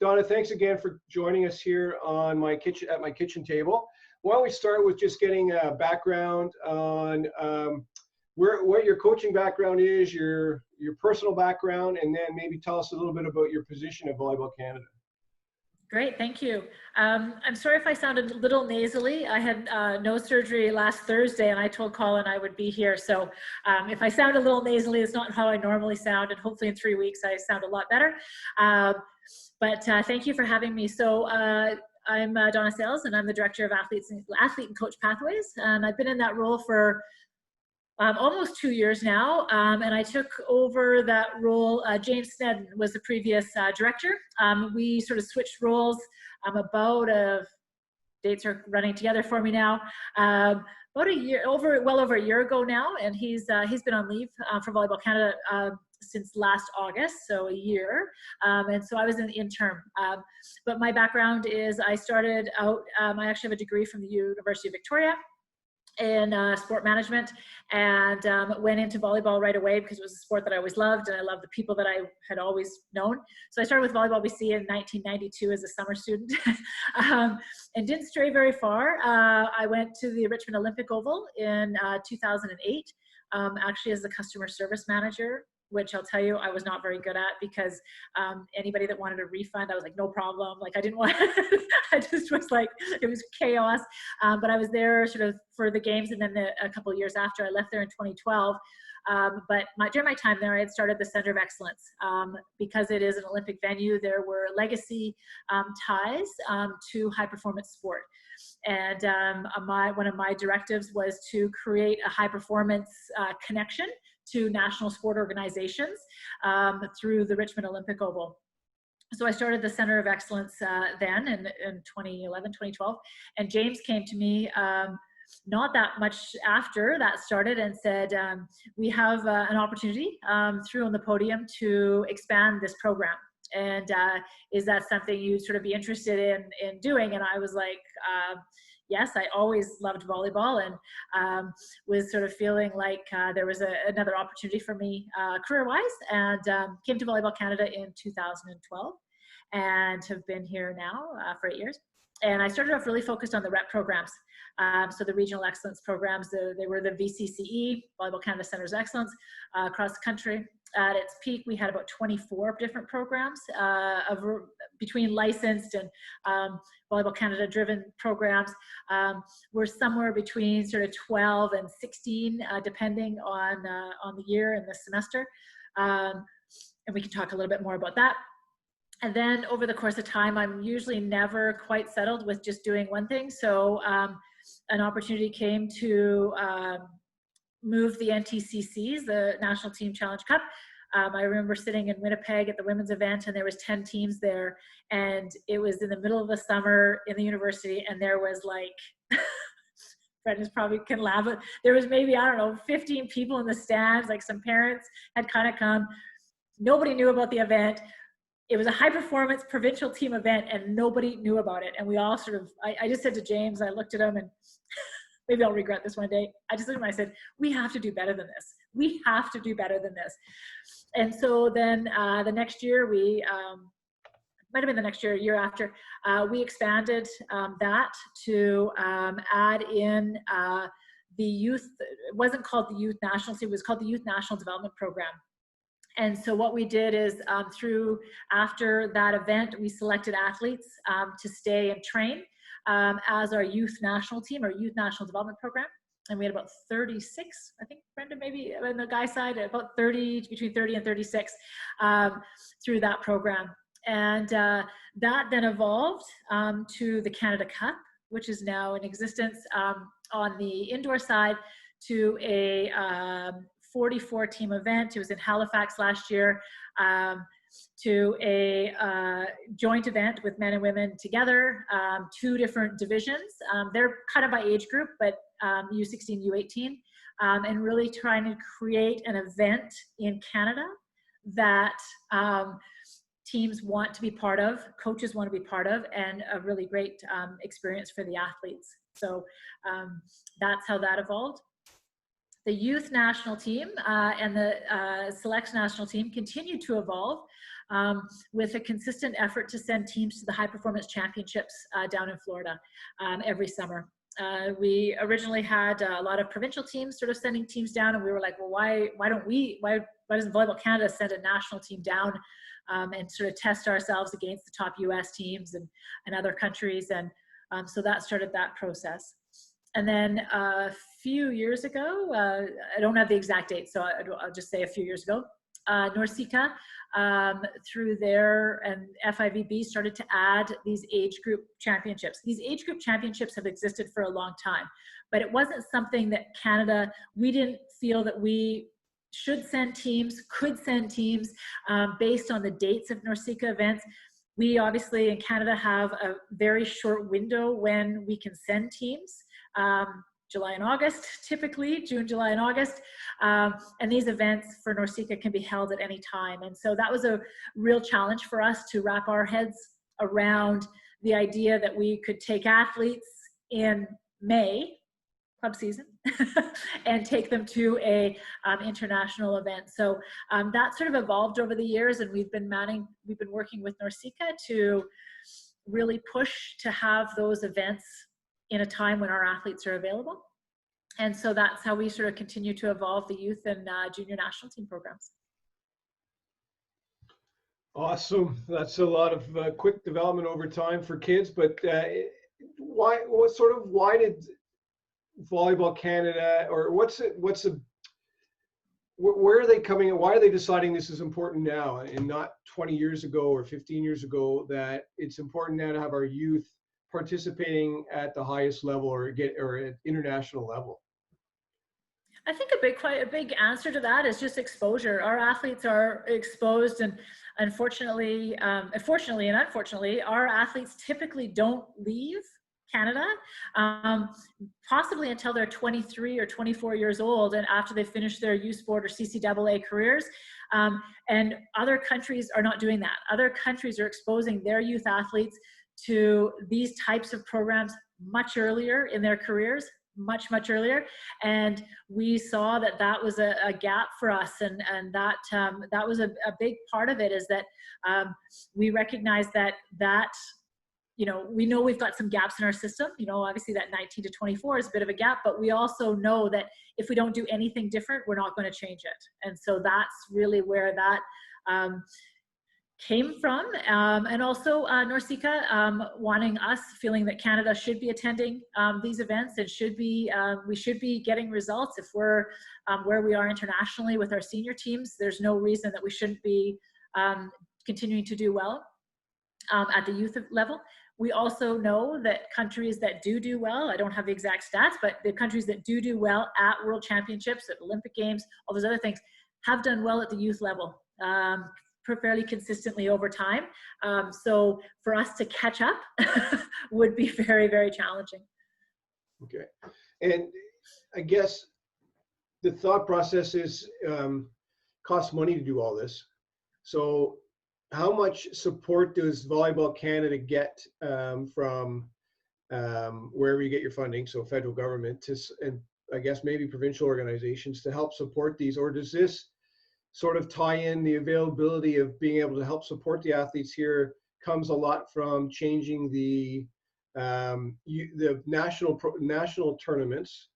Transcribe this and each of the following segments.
Dawna, thanks again for joining us here on my kitchen at my kitchen table. Why don't we start with just getting a background on what your coaching background is, your personal background, and then maybe tell us a little bit about your position at Volleyball Canada. Great, thank you. I'm sorry if I sounded a little nasally. I had nose surgery last Thursday, and I told Colin I would be here. So if I sound a little nasally, it's not how I normally sound, and hopefully in 3 weeks I sound a lot better. But thank you for having me. So I'm Dawna Sales, and I'm the Director of Athlete and Coach Pathways, and I've been in that role for almost 2 years now, and I took over that role. James Snedden was the previous director. We sort of switched roles dates are running together for me now, about a year, well over a year ago now, and he's been on leave for Volleyball Canada since last August, so a year, and so I was in the interim. But my background is I started out, I actually have a degree from the University of Victoria in sport management, and went into volleyball right away because it was a sport that I always loved, and I loved the people that I had always known. So I started with Volleyball BC in 1992 as a summer student, and didn't stray very far. I went to the Richmond Olympic Oval in 2008, actually as the customer service manager, which I'll tell you I was not very good at, because anybody that wanted a refund, I was like, no problem. Like I didn't want, I just was like, it was chaos. But I was there sort of for the games, and then a couple of years after, I left there in 2012. But during my time there, I had started the Center of Excellence. Because it is an Olympic venue, there were legacy ties to high performance sport. And one of my directives was to create a high performance connection to national sport organizations through the Richmond Olympic Oval. So I started the Center of Excellence then in 2011, 2012, and James came to me not that much after that started and said, we have an opportunity through on the podium to expand this program. And is that something you'd sort of be interested in doing? And I was like, yes, I always loved volleyball, and was sort of feeling like there was another opportunity for me career-wise, and came to Volleyball Canada in 2012 and have been here now for 8 years. And I started off really focused on the rep programs. So the regional excellence programs, they were the VCCE, Volleyball Canada Centers of Excellence, across the country. At its peak, we had about 24 different programs between licensed and Volleyball Canada driven programs. We're somewhere between sort of 12 and 16, depending on the year and the semester. And we can talk a little bit more about that. And then over the course of time, I'm usually never quite settled with just doing one thing. So an opportunity came to move the NTCCs, the National Team Challenge Cup. I remember sitting in Winnipeg at the women's event, and there was 10 teams there, and it was in the middle of the summer in the university, and there was like, Brendan probably can laugh, but there was maybe, I don't know, 15 people in the stands, like some parents had kind of come. Nobody knew about the event. It was a high performance provincial team event, and nobody knew about it. And we all sort of, I just said to James, I looked at him, and maybe I'll regret this one day. I just looked at him and I said, we have to do better than this. We have to do better than this. And so then the next year, might have been the next year, year after, we expanded that to add in the youth. It wasn't called the Youth National Team, it was called the Youth National Development Program. And so what we did is after that event, we selected athletes to stay and train as our youth national team, our youth national development program. And we had about 36, I think, Brenda, maybe on the guy side, about 30, between 30 and 36 through that program. And that then evolved to the Canada Cup, which is now in existence on the indoor side, to a 44 team event. It was in Halifax last year, to a joint event with men and women together, 2 different divisions. They're kind of by age group, but U16, U18, and really trying to create an event in Canada that teams want to be part of, coaches want to be part of, and a really great experience for the athletes. So that's how that evolved. The youth national team and the select national team continued to evolve with a consistent effort to send teams to the high performance championships down in Florida every summer. We originally had a lot of provincial teams sort of sending teams down, and we were like, well, why doesn't Volleyball Canada send a national team down and sort of test ourselves against the top US teams and other countries? And so that started that process. And then a few years ago, I don't have the exact date, so I'll just say a few years ago, NORCECA, through their and FIVB, started to add these age group championships. These age group championships have existed for a long time, but it wasn't something that Canada, we didn't feel that we should send teams, could send teams based on the dates of NORCECA events. We obviously in Canada have a very short window when we can send teams. July and August, typically, June, July, and August. And these events for NORCECA can be held at any time. And so that was a real challenge for us to wrap our heads around the idea that we could take athletes in May, club season, and take them to a international event. So that sort of evolved over the years, and we've been working with NORCECA to really push to have those events in a time when our athletes are available. And so that's how we sort of continue to evolve the youth and junior national team programs. Awesome. That's a lot of quick development over time for kids, but why did Volleyball Canada, or where are they coming and why are they deciding this is important now and not 20 years ago or 15 years ago, that it's important now to have our youth participating at the highest level or at international level? I think quite a big answer to that is just exposure. Our athletes are exposed, and fortunately and unfortunately, our athletes typically don't leave Canada, possibly until they're 23 or 24 years old, and after they finish their U Sport or CCAA careers. And other countries are not doing that. Other countries are exposing their youth athletes to these types of programs much earlier in their careers, much earlier. And we saw that that was a gap for us, and that was a big part of it, is that we recognize that you know, we know we've got some gaps in our system. You know, obviously that 19 to 24 is a bit of a gap, but we also know that if we don't do anything different, we're not going to change it. And so that's really where that came from. And also NORCECA wanting us, feeling that Canada should be attending these events and we should be getting results. If we're where we are internationally with our senior teams, there's no reason that we shouldn't be continuing to do well at the youth level. We also know that countries that do well, I don't have the exact stats, but the countries that do well at World Championships, at Olympic Games, all those other things, have done well at the youth level fairly consistently over time. So for us to catch up would be very, very challenging. Okay. And I guess the thought process is costs money to do all this. So how much support does Volleyball Canada get from wherever you get your funding, so federal government, and I guess maybe provincial organizations to help support these? Or does this sort of tie in the availability of being able to help support the athletes here comes a lot from changing the national tournaments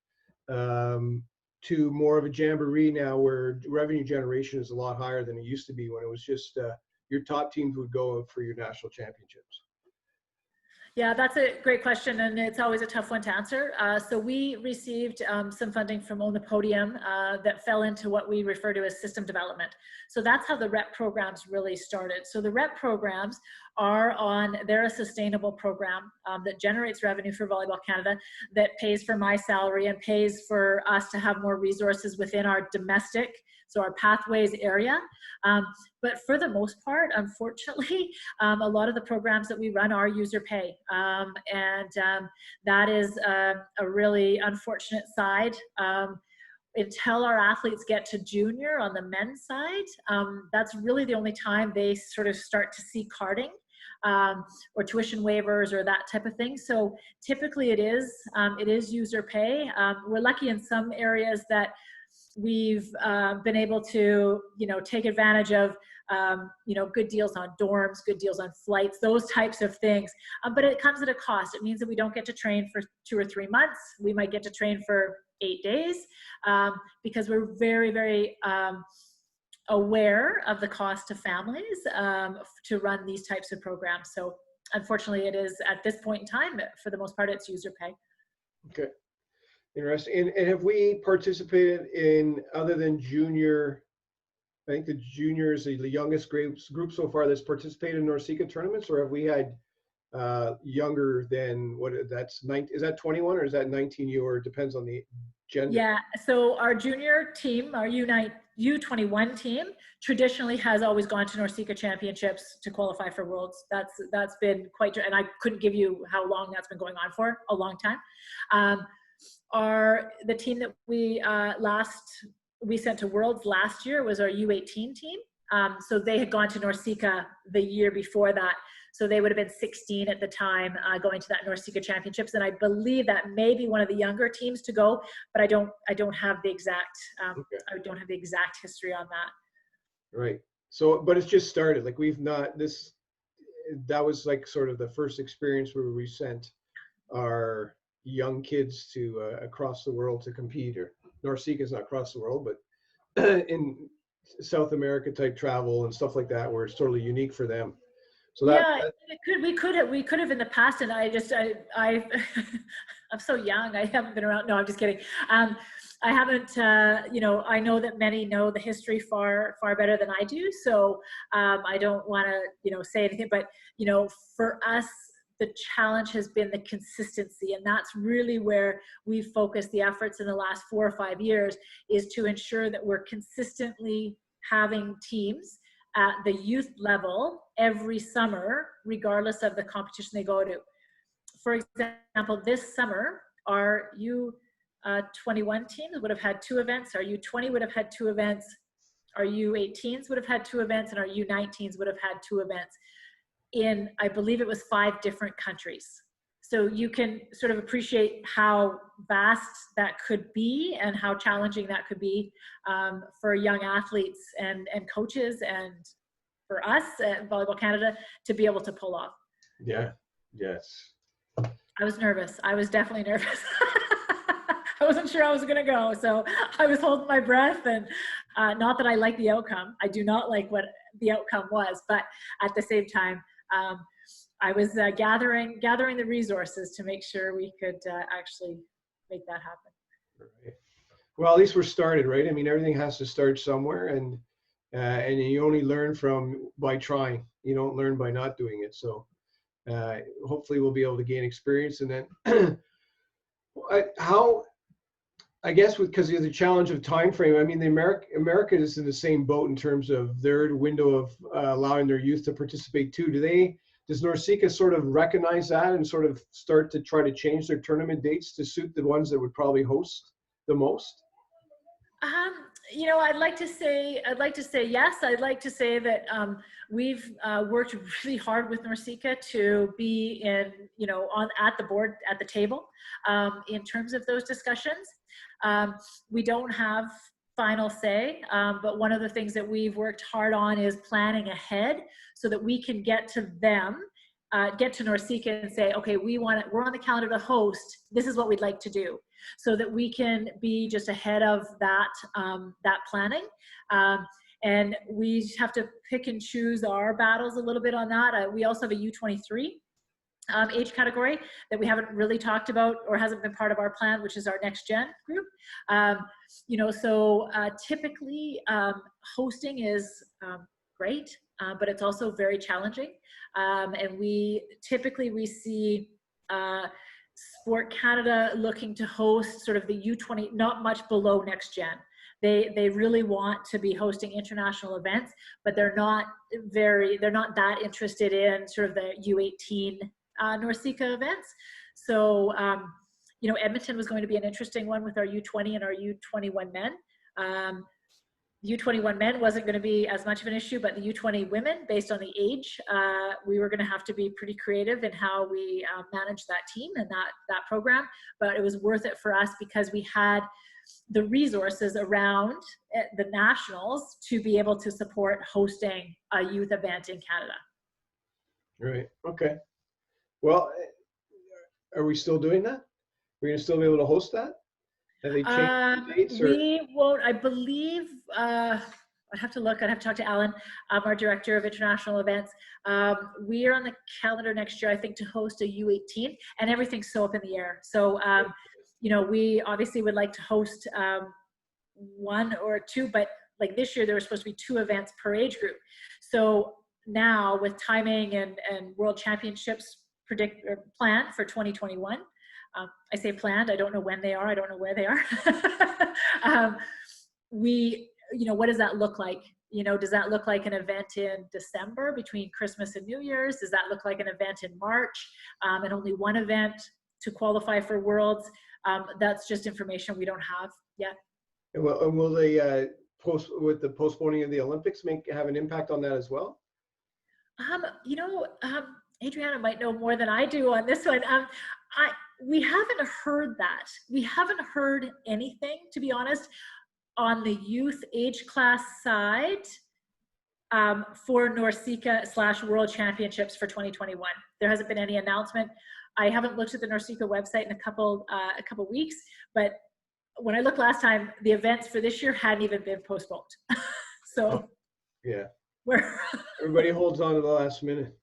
to more of a jamboree now, where revenue generation is a lot higher than it used to be, when it was just your top teams would go for your national championships? Yeah, that's a great question, and it's always a tough one to answer. So we received some funding from On the Podium that fell into what we refer to as system development. So that's how the REP programs really started. So the REP programs they're a sustainable program that generates revenue for Volleyball Canada, that pays for my salary and pays for us to have more resources within our domestic, so our pathways area. But for the most part, unfortunately, a lot of the programs that we run are user pay. That is a really unfortunate side. Until our athletes get to junior on the men's side, that's really the only time they sort of start to see carding or tuition waivers or that type of thing. So typically it is user pay. We're lucky in some areas that we've been able to, take advantage of you know, good deals on dorms, good deals on flights, those types of things. But it comes at a cost. It means that we don't get to train for 2 or 3 months. We might get to train for 8 days, because we're very, very aware of the cost to families to run these types of programs. So unfortunately, it is, at this point in time, for the most part, it's user pay. Okay, interesting. And have we participated in, other than junior, I think the juniors, the youngest group so far that's participated in NORCECA tournaments, or have we had younger than what? That's 19. Is that 21 or is that 19U, or it depends on the gender? Yeah. So our junior team, our U21 team, traditionally has always gone to NORCECA championships to qualify for Worlds. That's been quite, and I couldn't give you how long that's been going on for, a long time. The team that we sent to Worlds last year was our U18 team. So they had gone to NORCECA the year before that. So they would have been 16 at the time, going to that NORCECA championships. And I believe that may be one of the younger teams to go, but I don't have the exact, Okay. I don't have the exact history on that. Right. So, but it's just started. Like that was like sort of the first experience where we sent our young kids to across the world to compete. Or NORCECA is not across the world, but in South America type travel and stuff like that, where it's totally unique for them. So we could have in the past, and I'm so young. I haven't been around. No, I'm just kidding. I haven't. You know, I know that many know the history far better than I do. So I don't want to say anything. But for us, the challenge has been the consistency, and that's really where we've focused the efforts in the last 4 or 5 years, is to ensure that we're consistently having teams at the youth level every summer, regardless of the competition they go to. For example, this summer, our U21 teams would have had 2 events, our U20 would have had 2 events, our U18s would have had 2 events, and our U19s would have had 2 events in, I believe it was 5 different countries. So you can sort of appreciate how vast that could be and how challenging that could be for young athletes and coaches, and for us at Volleyball Canada to be able to pull off. Yeah. Yes. I was nervous. I was definitely nervous. I wasn't sure I was going to go. So I was holding my breath, and not that I like the outcome. I do not like what the outcome was, but at the same time, I was gathering the resources to make sure we could actually make that happen. Right. Well, at least we're started, right? I mean, everything has to start somewhere, and you only learn by trying. You don't learn by not doing it. So hopefully we'll be able to gain experience, and then I guess because of the challenge of time frame. I mean, America is in the same boat in terms of their window of allowing their youth to participate too. Does NORCECA sort of recognize that and sort of start to try to change their tournament dates to suit the ones that would probably host the most? I'd like to say yes. I'd like to say that we've worked really hard with NORCECA to be at the board, at the table, in terms of those discussions. We don't have final say, but one of the things that we've worked hard on is planning ahead so that we can get to them, get to NORCECA and say, okay, we're on the calendar to host. This is what we'd like to do, so that we can be just ahead of that planning. And we have to pick and choose our battles a little bit on that. We also have a U23 age category that we haven't really talked about or hasn't been part of our plan, which is our next gen group. Typically hosting is great, but it's also very challenging. And we see Sport Canada looking to host sort of the U20, not much below next gen. They really want to be hosting international events, but they're not that interested in sort of the U18 NORCECA events. So, Edmonton was going to be an interesting one with our U20 and our U21 men. U21 men wasn't going to be as much of an issue, but the U20 women, based on the age, we were going to have to be pretty creative in how we managed that team and that program. But it was worth it for us because we had the resources around the nationals to be able to support hosting a youth event in Canada. Right. Okay. Well, are we still doing that? We're going to still be able to host that? Have they changed the dates? We won't, I believe, I'd have to look. I'd have to talk to Alan, our director of international events. We are on the calendar next year, I think, to host a U18, and everything's so up in the air. So, you know, we obviously would like to host one or two, but like this year, there were supposed to be 2 events per age group. So now with timing and world championships planned for 2021, I say planned, I don't know when they are, I don't know where they are. You know, what does that look like? You know, does that look like an event in December between Christmas and New Year's? Does that look like an event in March and only one event to qualify for Worlds? That's just information we don't have yet. And will they with the postponing of the Olympics have an impact on that as well? You know, Adriana might know more than I do on this one. We haven't heard that. We haven't heard anything, to be honest, on the youth age class side for NORCECA / World Championships for 2021. There hasn't been any announcement. I haven't looked at the NORCECA website in a couple weeks, but when I looked last time, the events for this year hadn't even been postponed. So yeah, everybody holds on to the last minute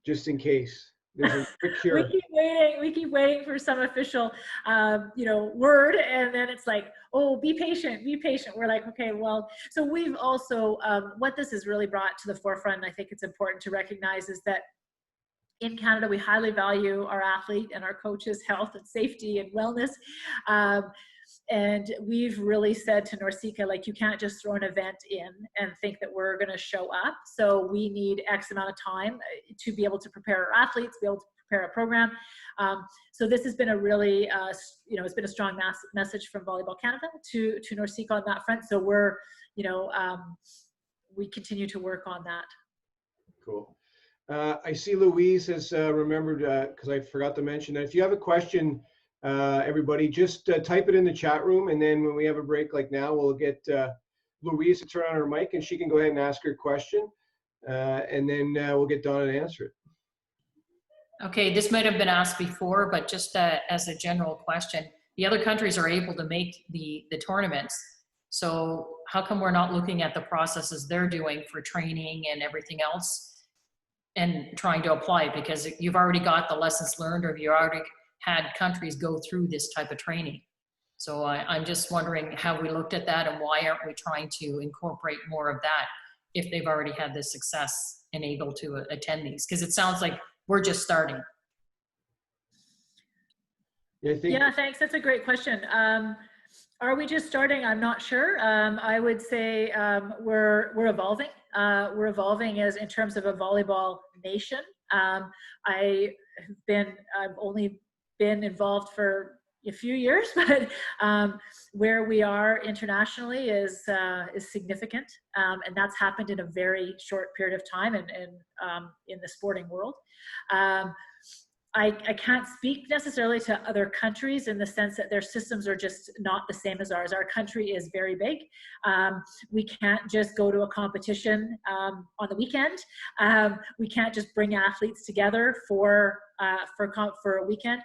just in case. There's a quick cure. We keep waiting for some official, you know, word, and then it's like, oh, be patient. We're like, okay, well, so we've also, what this has really brought to the forefront, and I think it's important to recognize, is that in Canada, we highly value our athlete and our coaches' health and safety and wellness. And we've really said to NORCECA, like, you can't just throw an event in and think that we're going to show up. So we need X amount of time to be able to prepare our athletes, be able to prepare a program. So this has been a really, you know, it's been a strong message from Volleyball Canada to NORCECA on that front. So we're, you know, we continue to work on that. Cool. I see Louise has remembered, because I forgot to mention that if you have a question, everybody, just type it in the chat room, and then when we have a break like now, we'll get Louise to turn on her mic, and she can go ahead and ask her question, and then we'll get Dawna to answer it. Okay, this might have been asked before, but just as a general question, the other countries are able to make the tournaments. So how come we're not looking at the processes they're doing for training and everything else and trying to apply it? Because you've already got the lessons learned, or you already had countries go through this type of training. So I'm just wondering, have we looked at that, and why aren't we trying to incorporate more of that if they've already had the success and able to attend these? Because it sounds like we're just starting. Yeah, thanks. That's a great question. Are we just starting? I'm not sure. I would say we're evolving. We're evolving as in terms of a volleyball nation. I've only been involved for a few years, but where we are internationally is significant, and that's happened in a very short period of time and in the sporting world. I can't speak necessarily to other countries in the sense that their systems are just not the same as ours. Our country is very big. We can't just go to a competition on the weekend. We can't just bring athletes together for a weekend.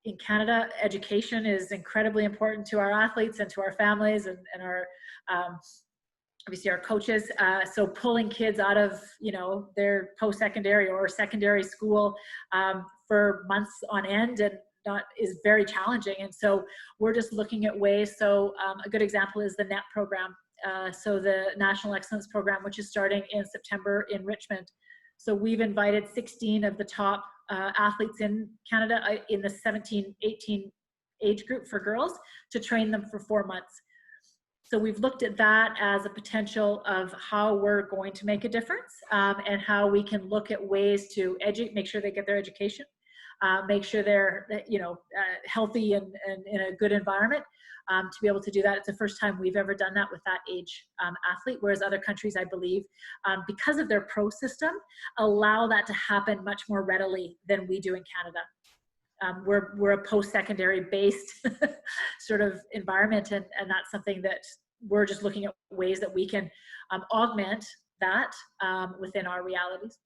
In Canada, education is incredibly important to our athletes and to our families and our obviously our coaches. So pulling kids out of, you know, their post-secondary or secondary school for months on end is very challenging. And so we're just looking at ways. So a good example is the NET program. So the National Excellence Program, which is starting in September in Richmond. So we've invited 16 of the top athletes in Canada in the 17-18 age group for girls to train them for 4 months. So we've looked at that as a potential of how we're going to make a difference, and how we can look at ways to make sure they get their education, make sure they're, you know, healthy and in a good environment to be able to do that. It's the first time we've ever done that with that age athlete, whereas other countries, I believe, because of their pro system, allow that to happen much more readily than we do in Canada. we're a post-secondary based sort of environment, and that's something that we're just looking at ways that we can augment that within our realities.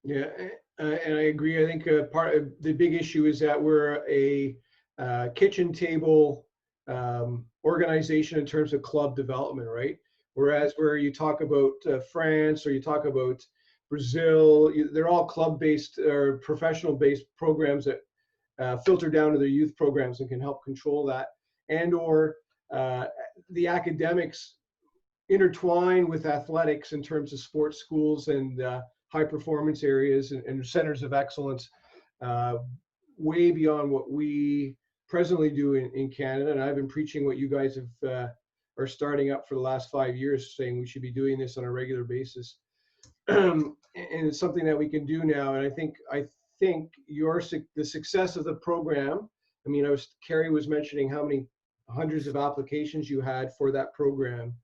Yeah, and I agree. I think part of the big issue is that we're a kitchen table organization in terms of club development, right? Whereas where you talk about France or you talk about Brazil, they're all club-based or professional-based programs that filter down to their youth programs and can help control that. And or the academics intertwine with athletics in terms of sports schools and high performance areas and centers of excellence, way beyond what we presently do in Canada. And I've been preaching what you guys have are starting up for the last 5 years, saying we should be doing this on a regular basis. And it's something that we can do now. And I think the success of the program, I mean, Carrie was mentioning how many hundreds of applications you had for that program.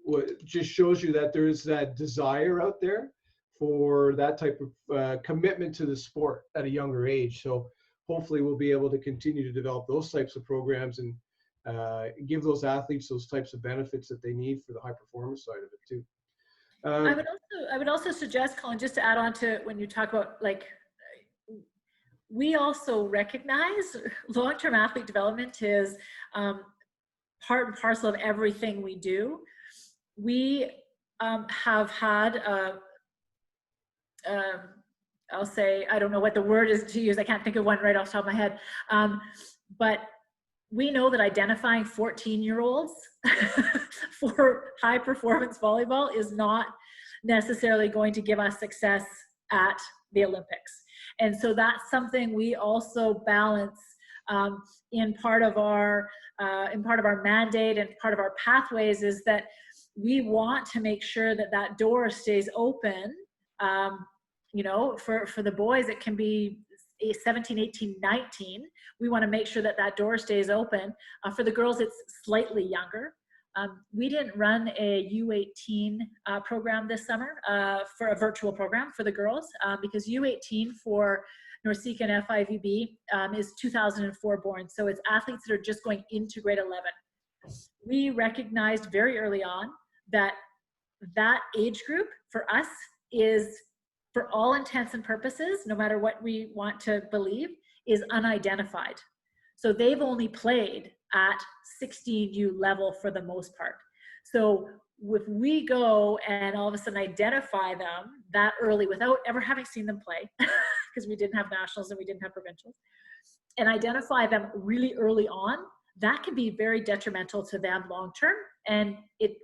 What just shows you that there's that desire out there for that type of commitment to the sport at a younger age. So hopefully we'll be able to continue to develop those types of programs and give those athletes those types of benefits that they need for the high performance side of it too. I would also suggest, Colin, just to add on to when you talk about, like, we also recognize long-term athlete development is part and parcel of everything we do. We have had, I'll say, I don't know what the word is to use, I can't think of one right off the top of my head, but we know that identifying 14-year-olds for high performance volleyball is not necessarily going to give us success at the Olympics. And so that's something we also balance in part of our mandate and part of our pathways, is that we want to make sure that that door stays open. You know, for the boys, it can be 17, 18, 19. We want to make sure that that door stays open. For the girls, it's slightly younger. We didn't run a U18 program this summer for a virtual program for the girls because U18 for NORCECA and FIVB is 2004 born. So it's athletes that are just going into grade 11. We recognized very early on that that age group for us is, for all intents and purposes, no matter what we want to believe, is unidentified. So they've only played at 16U level for the most part. So if we go and all of a sudden identify them that early without ever having seen them play, because we didn't have nationals and we didn't have provincials, and identify them really early on, that can be very detrimental to them long term. And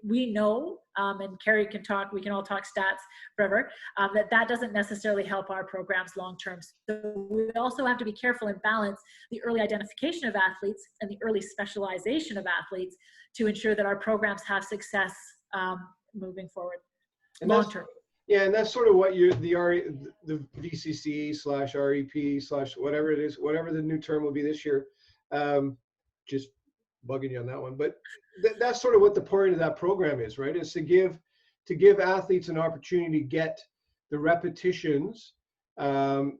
we know, and Carrie can talk, we can all talk stats forever, that doesn't necessarily help our programs long term. So we also have to be careful and balance the early identification of athletes and the early specialization of athletes to ensure that our programs have success moving forward long term. Yeah, and that's sort of what the VCC/REP/ whatever it is, whatever the new term will be this year. Just bugging you on that one, but that's sort of what the point of that program is, right? Is to give athletes an opportunity to get the repetitions, to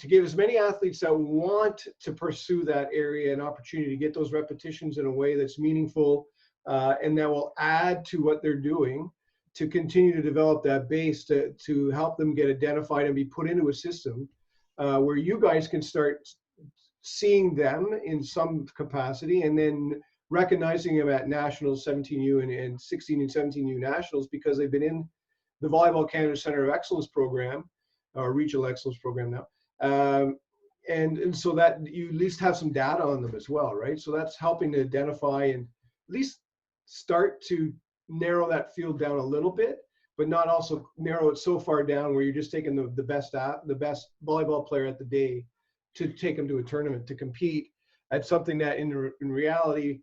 give as many athletes that want to pursue that area an opportunity to get those repetitions in a way that's meaningful and that will add to what they're doing, to continue to develop that base to help them get identified and be put into a system where you guys can start seeing them in some capacity and then recognizing them at nationals, 17U and 16 and 17U nationals, because they've been in the Volleyball Canada Center of Excellence program, or Regional Excellence program now. And so that you at least have some data on them as well, right? So that's helping to identify and at least start to narrow that field down a little bit, but not also narrow it so far down where you're just taking the best volleyball player at the day to take them to a tournament to compete at something that in reality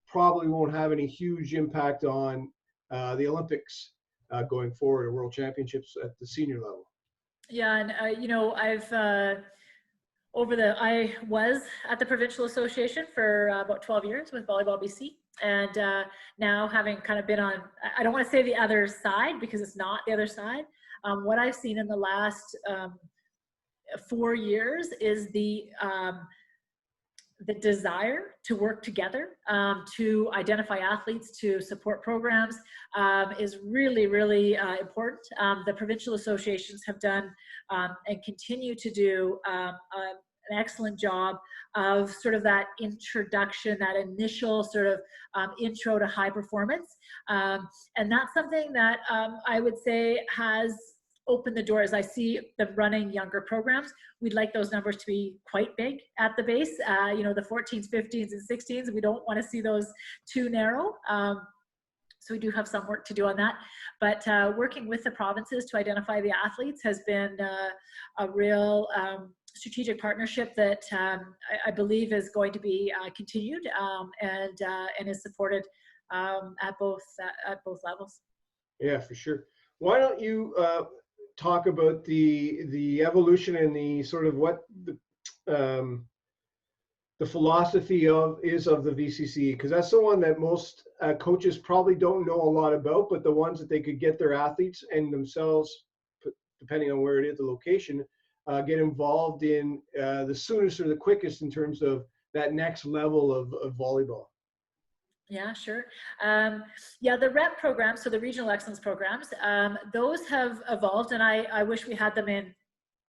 probably won't have any huge impact on the Olympics going forward, or World Championships at the senior level. Yeah, and you know, I was at the Provincial Association for about 12 years with Volleyball BC, and now having kind of been on, I don't want to say the other side because it's not the other side, what I've seen in the last 4 years is the desire to work together, to identify athletes, to support programs, is really, really important. The provincial associations have done and continue to do an excellent job of sort of that introduction, that initial sort of intro to high performance. And that's something that I would say has open the doors. I see them running younger programs. We'd like those numbers to be quite big at the base. You know, the 14s, 15s, and 16s, we don't want to see those too narrow. So we do have some work to do on that. But working with the provinces to identify the athletes has been a real strategic partnership that I believe is going to be continued and is supported at both levels. Yeah, for sure. Why don't you talk about the evolution and the sort of what the philosophy is of the VCC, because that's the one that most coaches probably don't know a lot about, but the ones that they could get their athletes and themselves, depending on where it is, the location, get involved in the soonest or the quickest in terms of that next level of volleyball. Yeah, sure. Yeah, the REP programs, so the regional excellence programs, those have evolved, and I wish we had them in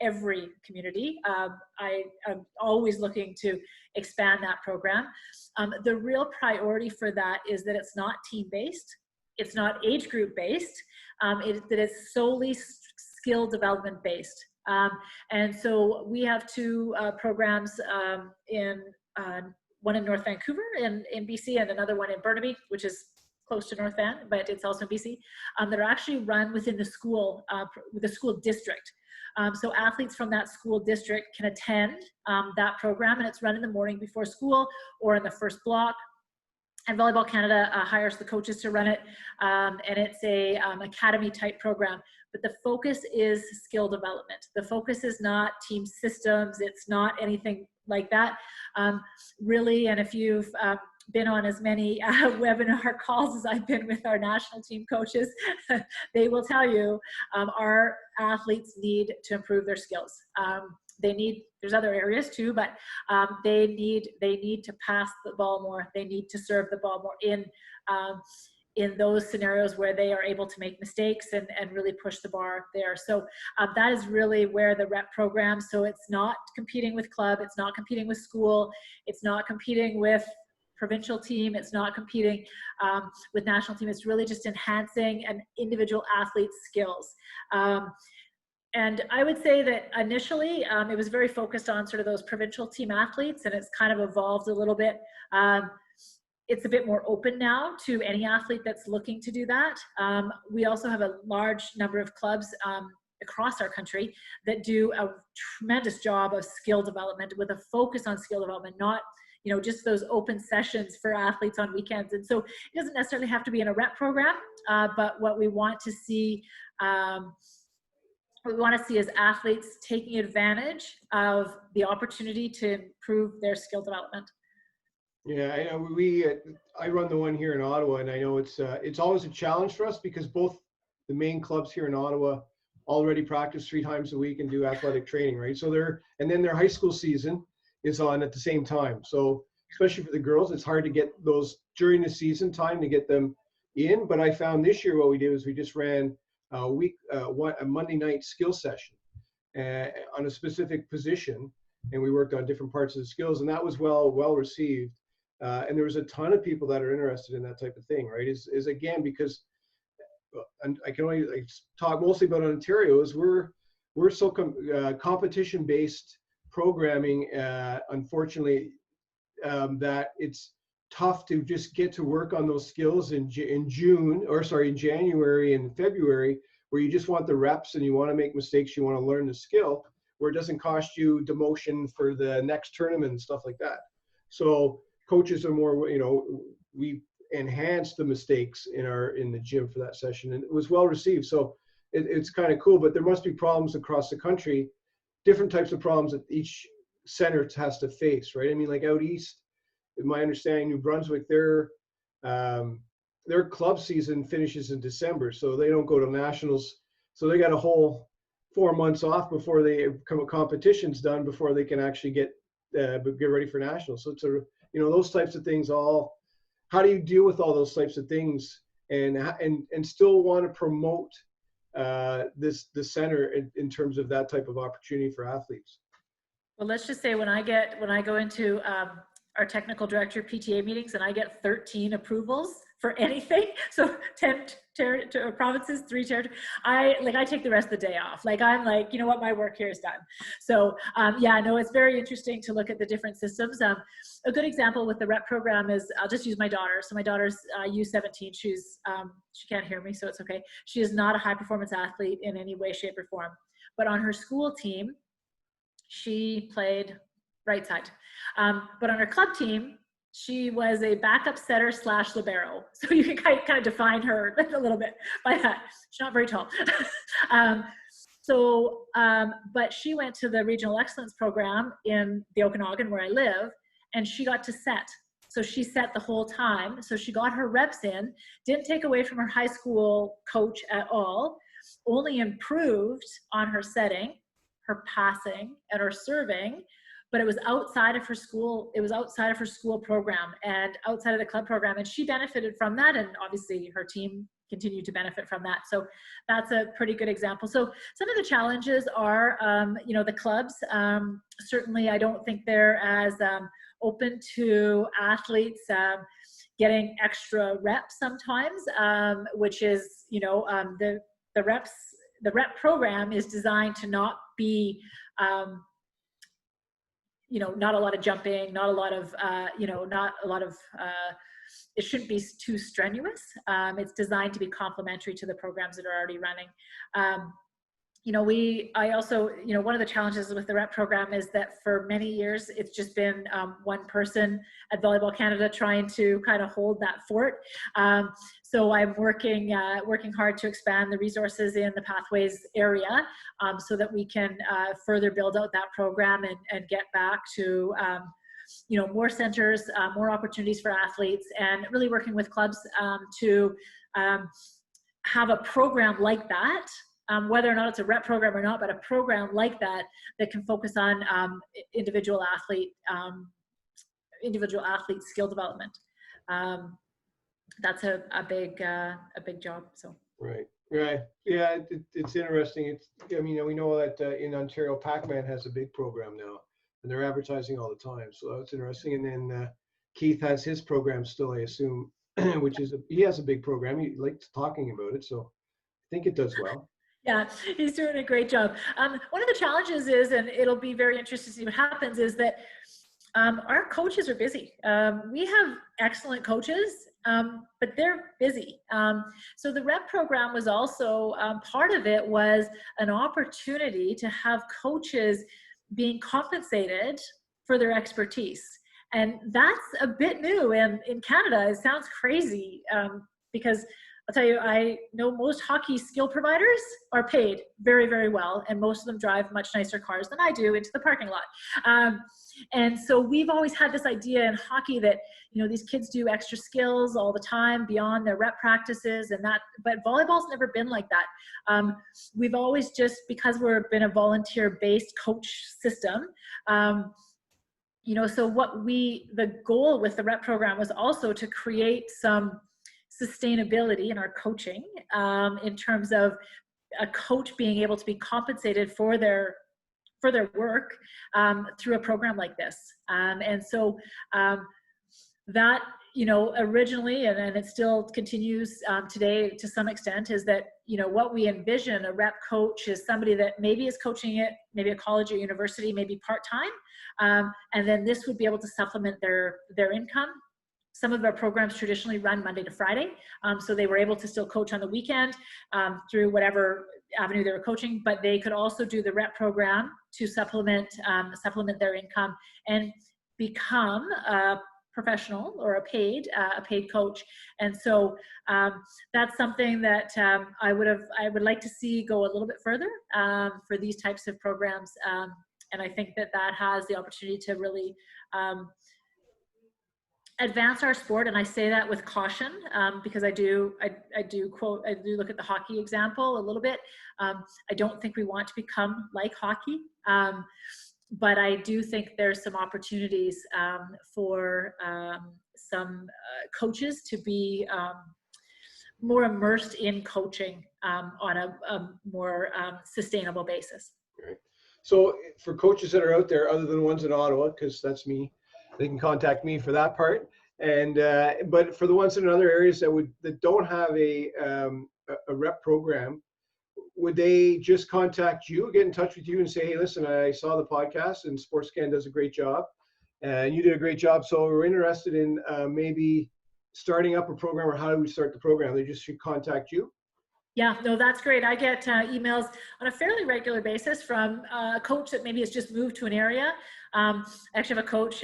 every community. I am always looking to expand that program. The real priority for that is that it's not team-based, it's not age group-based, that it's solely skill development-based. And so we have two programs one in North Vancouver in BC, and another one in Burnaby, which is close to North Van, but it's also in BC, that are actually run within the school district. So athletes from that school district can attend that program, and it's run in the morning before school or in the first block. And Volleyball Canada hires the coaches to run it, and it's a academy type program. But the focus is skill development. The focus is not team systems. It's not anything like that. Really, and if you've been on as many webinar calls as I've been with our national team coaches, they will tell you our athletes need to improve their skills. There's other areas too, but they need to pass the ball more. They need to serve the ball more in those scenarios where they are able to make mistakes and really push the bar there. So that is really where the REP program, so it's not competing with club, it's not competing with school, it's not competing with provincial team, it's not competing with national team, it's really just enhancing an individual athlete's skills. And I would say that initially it was very focused on sort of those provincial team athletes, and it's kind of evolved a little bit. It's a bit more open now to any athlete that's looking to do that. We also have a large number of clubs across our country that do a tremendous job of skill development with a focus on skill development, not just those open sessions for athletes on weekends. And so it doesn't necessarily have to be in a REP program, but what we want to see is athletes taking advantage of the opportunity to improve their skill development. Yeah, I know I run the one here in Ottawa, and I know it's always a challenge for us because both the main clubs here in Ottawa already practice 3 times a week and do athletic training, right? So and then their high school season is on at the same time. So especially for the girls, it's hard to get those during the season time to get them in. But I found this year what we did was we just ran a Monday night skill session on a specific position, and we worked on different parts of the skills, and that was well received. And there was a ton of people that are interested in that type of thing, right? Is again, because I can only talk mostly about Ontario, is we're so competition-based programming, unfortunately, that it's tough to just get to work on those skills in January and February, where you just want the reps and you want to make mistakes, you want to learn the skill, where it doesn't cost you demotion for the next tournament and stuff like that. So coaches are more, we enhanced the mistakes in the gym for that session, and it was well received. So it's kind of cool, but there must be problems across the country, different types of problems that each center has to face, right? I mean, like out east, in my understanding, New Brunswick, their club season finishes in December, so they don't go to nationals. So they got a whole 4 months off before they come competition's done before they can actually get ready for nationals. So it's a, you know, those types of things. All, how do you deal with all those types of things and still want to promote the center in terms of that type of opportunity for athletes? Well, let's just say when I go into our technical director PTA meetings and I get 13 approvals for anything, so 10 provinces, 3 territories, I take the rest of the day off. Like, I'm like, you know what, my work here is done. So yeah, no, it's very interesting to look at the different systems. A good example with the rep program is, I'll just use my daughter. So my daughter's U17. She's she can't hear me, so it's okay. She is not a high performance athlete in any way, shape, or form. But on her school team, she played right side. But on her club team, she was a backup setter / libero. So you can kind of define her a little bit by that. She's not very tall. But she went to the Regional Excellence Program in the Okanagan where I live, and she got to set. So she set the whole time. So she got her reps in, didn't take away from her high school coach at all, only improved on her setting, her passing, and her serving. But it was outside of her school. It was outside of her school program and outside of the club program. And she benefited from that. And obviously her team continued to benefit from that. So that's a pretty good example. So some of the challenges are, you know, the clubs. Certainly, I don't think they're as open to athletes getting extra reps sometimes, which is, you know, the rep program is designed to not be, you know, not a lot of jumping, not a lot of, you know, not a lot of, it shouldn't be too strenuous. It's designed to be complementary to the programs that are already running. You know, I also, you know, one of the challenges with the rep program is that for many years, it's just been one person at Volleyball Canada trying to kind of hold that fort. So I'm working hard to expand the resources in the Pathways area so that we can further build out that program and get back to, you know, more centers, more opportunities for athletes, and really working with clubs to have a program like that. Whether or not it's a rep program or not, but a program like that that can focus on individual athlete skill development. That's a big job. So right, yeah, it's interesting. It's, I mean, we know that in Ontario, Pac-Man has a big program now, and they're advertising all the time. So that's interesting. And then Keith has his program still, I assume, which is he has a big program. He likes talking about it, so I think it does well. Yeah, he's doing a great job. One of the challenges is, and it'll be very interesting to see what happens, is that our coaches are busy. We have excellent coaches, but they're busy. So the rep program was also, part of it was an opportunity to have coaches being compensated for their expertise. And that's a bit new in Canada. It sounds crazy because I'll tell you, I know most hockey skill providers are paid very, very well, and most of them drive much nicer cars than I do into the parking lot. And so we've always had this idea in hockey that, you know, these kids do extra skills all the time beyond their rep practices and that, but volleyball's never been like that. We've always just, because we've been a volunteer-based coach system, you know, so the goal with the rep program was also to create some sustainability in our coaching, in terms of a coach being able to be compensated for their work through a program like this. And so that, you know, originally, and it still continues today to some extent, is that, you know, what we envision a rep coach is somebody that maybe is coaching it, maybe a college or university, maybe part-time, and then this would be able to supplement their income. Some of our programs traditionally run Monday to Friday, so they were able to still coach on the weekend through whatever avenue they were coaching, but they could also do the rep program to supplement their income and become a professional or a paid coach. And so that's something that I would like to see go a little bit further for these types of programs, and I think that has the opportunity to really advance our sport, and I say that with caution, because I do look at the hockey example a little bit. I don't think we want to become like hockey, but I do think there's some opportunities for some coaches to be more immersed in coaching on a more sustainable basis. Right. So for coaches that are out there, other than the ones in Ottawa, because that's me, they can contact me for that part. And but for the ones in other areas that don't have a rep program, would they just contact you, get in touch with you, and say, hey, listen, I saw the podcast and SportsCan does a great job, and you did a great job, so we're interested in maybe starting up a program, or how do we start the program? They just should contact you? Yeah, no, that's great. I get emails on a fairly regular basis from a coach that maybe has just moved to an area. I actually have a coach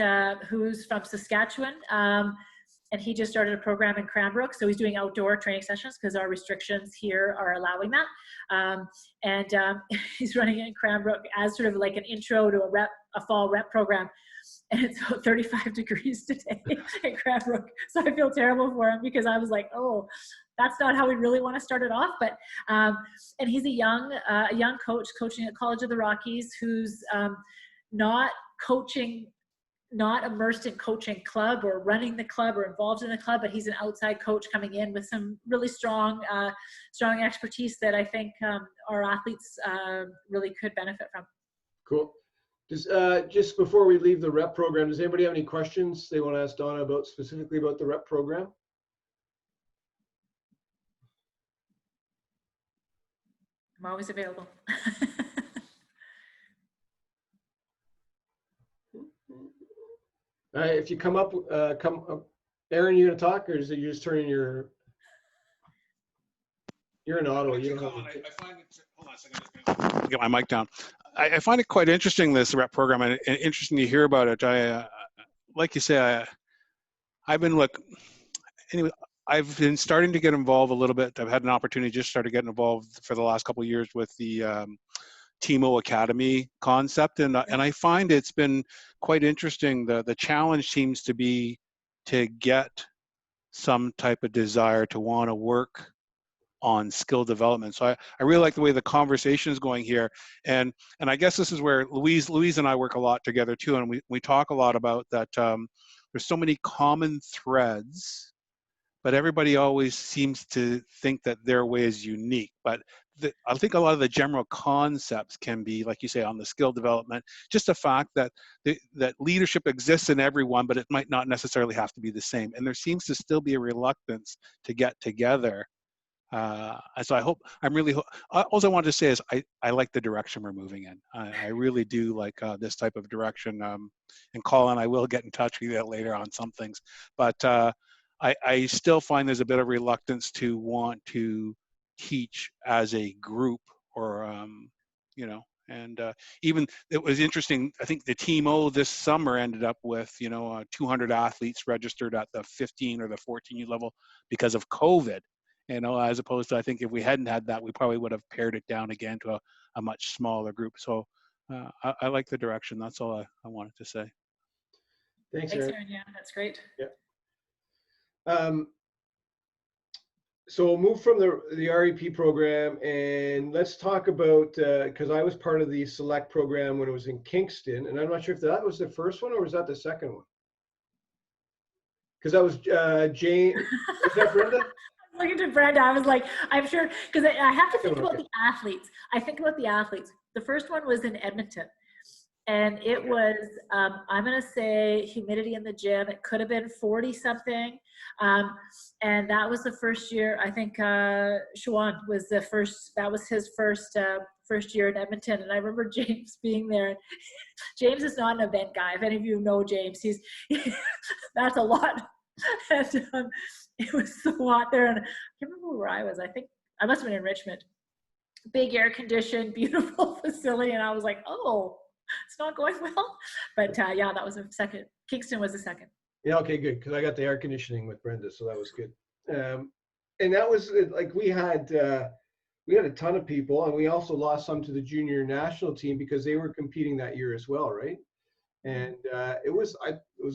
who's from Saskatchewan, and he just started a program in Cranbrook. So he's doing outdoor training sessions because our restrictions here are allowing that. He's running it in Cranbrook as sort of like an intro to a fall rep program. And it's 35 degrees today in Cranbrook. So I feel terrible for him, because I was like, oh, that's not how we really want to start it off. But and he's a young coach coaching at College of the Rockies, who's not immersed in coaching club or running the club or involved in the club, but he's an outside coach coming in with some really strong expertise that I think our athletes really could benefit from. Cool. Just before we leave the rep program, does anybody have any questions they want to ask Dawna specifically about the rep program? I'm always available. If you come up, Aaron, you gonna talk, or is it you just turning you're in Ottawa? You don't have. I find it. Hold on a second. I'm just gonna get my mic down. I find it quite interesting, this rep program, and interesting to hear about it. Like you say, I've been starting to get involved a little bit. I've had an opportunity to just start getting involved for the last couple of years with the TMO Academy concept, and I find it's been quite interesting. The challenge seems to be to get some type of desire to want to work on skill development. So I really like the way the conversation is going here, and I guess this is where Louise and I work a lot together too, and we talk a lot about that. There's so many common threads, but everybody always seems to think that their way is unique. But I think a lot of the general concepts can be, like you say, on the skill development, just the fact that that leadership exists in everyone, but it might not necessarily have to be the same. And there seems to still be a reluctance to get together. So all I wanted to say is I like the direction we're moving in. I really do like this type of direction. And Colin, I will get in touch with you later on some things, but I still find there's a bit of reluctance to want to teach as a group, or and even it was interesting. I think the Team O this summer ended up with 200 athletes registered at the 15 or the 14U level because of COVID. As opposed to, I think if we hadn't had that, we probably would have pared it down again to a much smaller group. So I like the direction. That's all I wanted to say. Thanks, Aaron. Aaron. Yeah, that's great. Yeah. So we'll move from the REP program, and let's talk about, because I was part of the Select program when it was in Kingston, and I'm not sure if that was the first one or was that the second one? Because that was Jane. Was that Brenda? Looking to Brenda, I was like, I'm sure, because I have to think about the athletes. I think about the athletes. The first one was in Edmonton, and it was, I'm going to say, humidity in the gym. It could have been 40 something. And that was the first year. I think Shawan was the first, that was his first year in Edmonton. And I remember James being there. James is not an event guy. If any of you know James, that's a lot. And it was so hot there. And I can't remember where I was. I think I must have been in Richmond. Big air conditioned, beautiful facility. And I was like, oh, it's not going well. But yeah, that was the second. Kingston was the second. Yeah, okay, good, because I got the air conditioning with Brenda, so that was good. And that was like we had a ton of people, and we also lost some to the junior national team because they were competing that year as well, right? And it was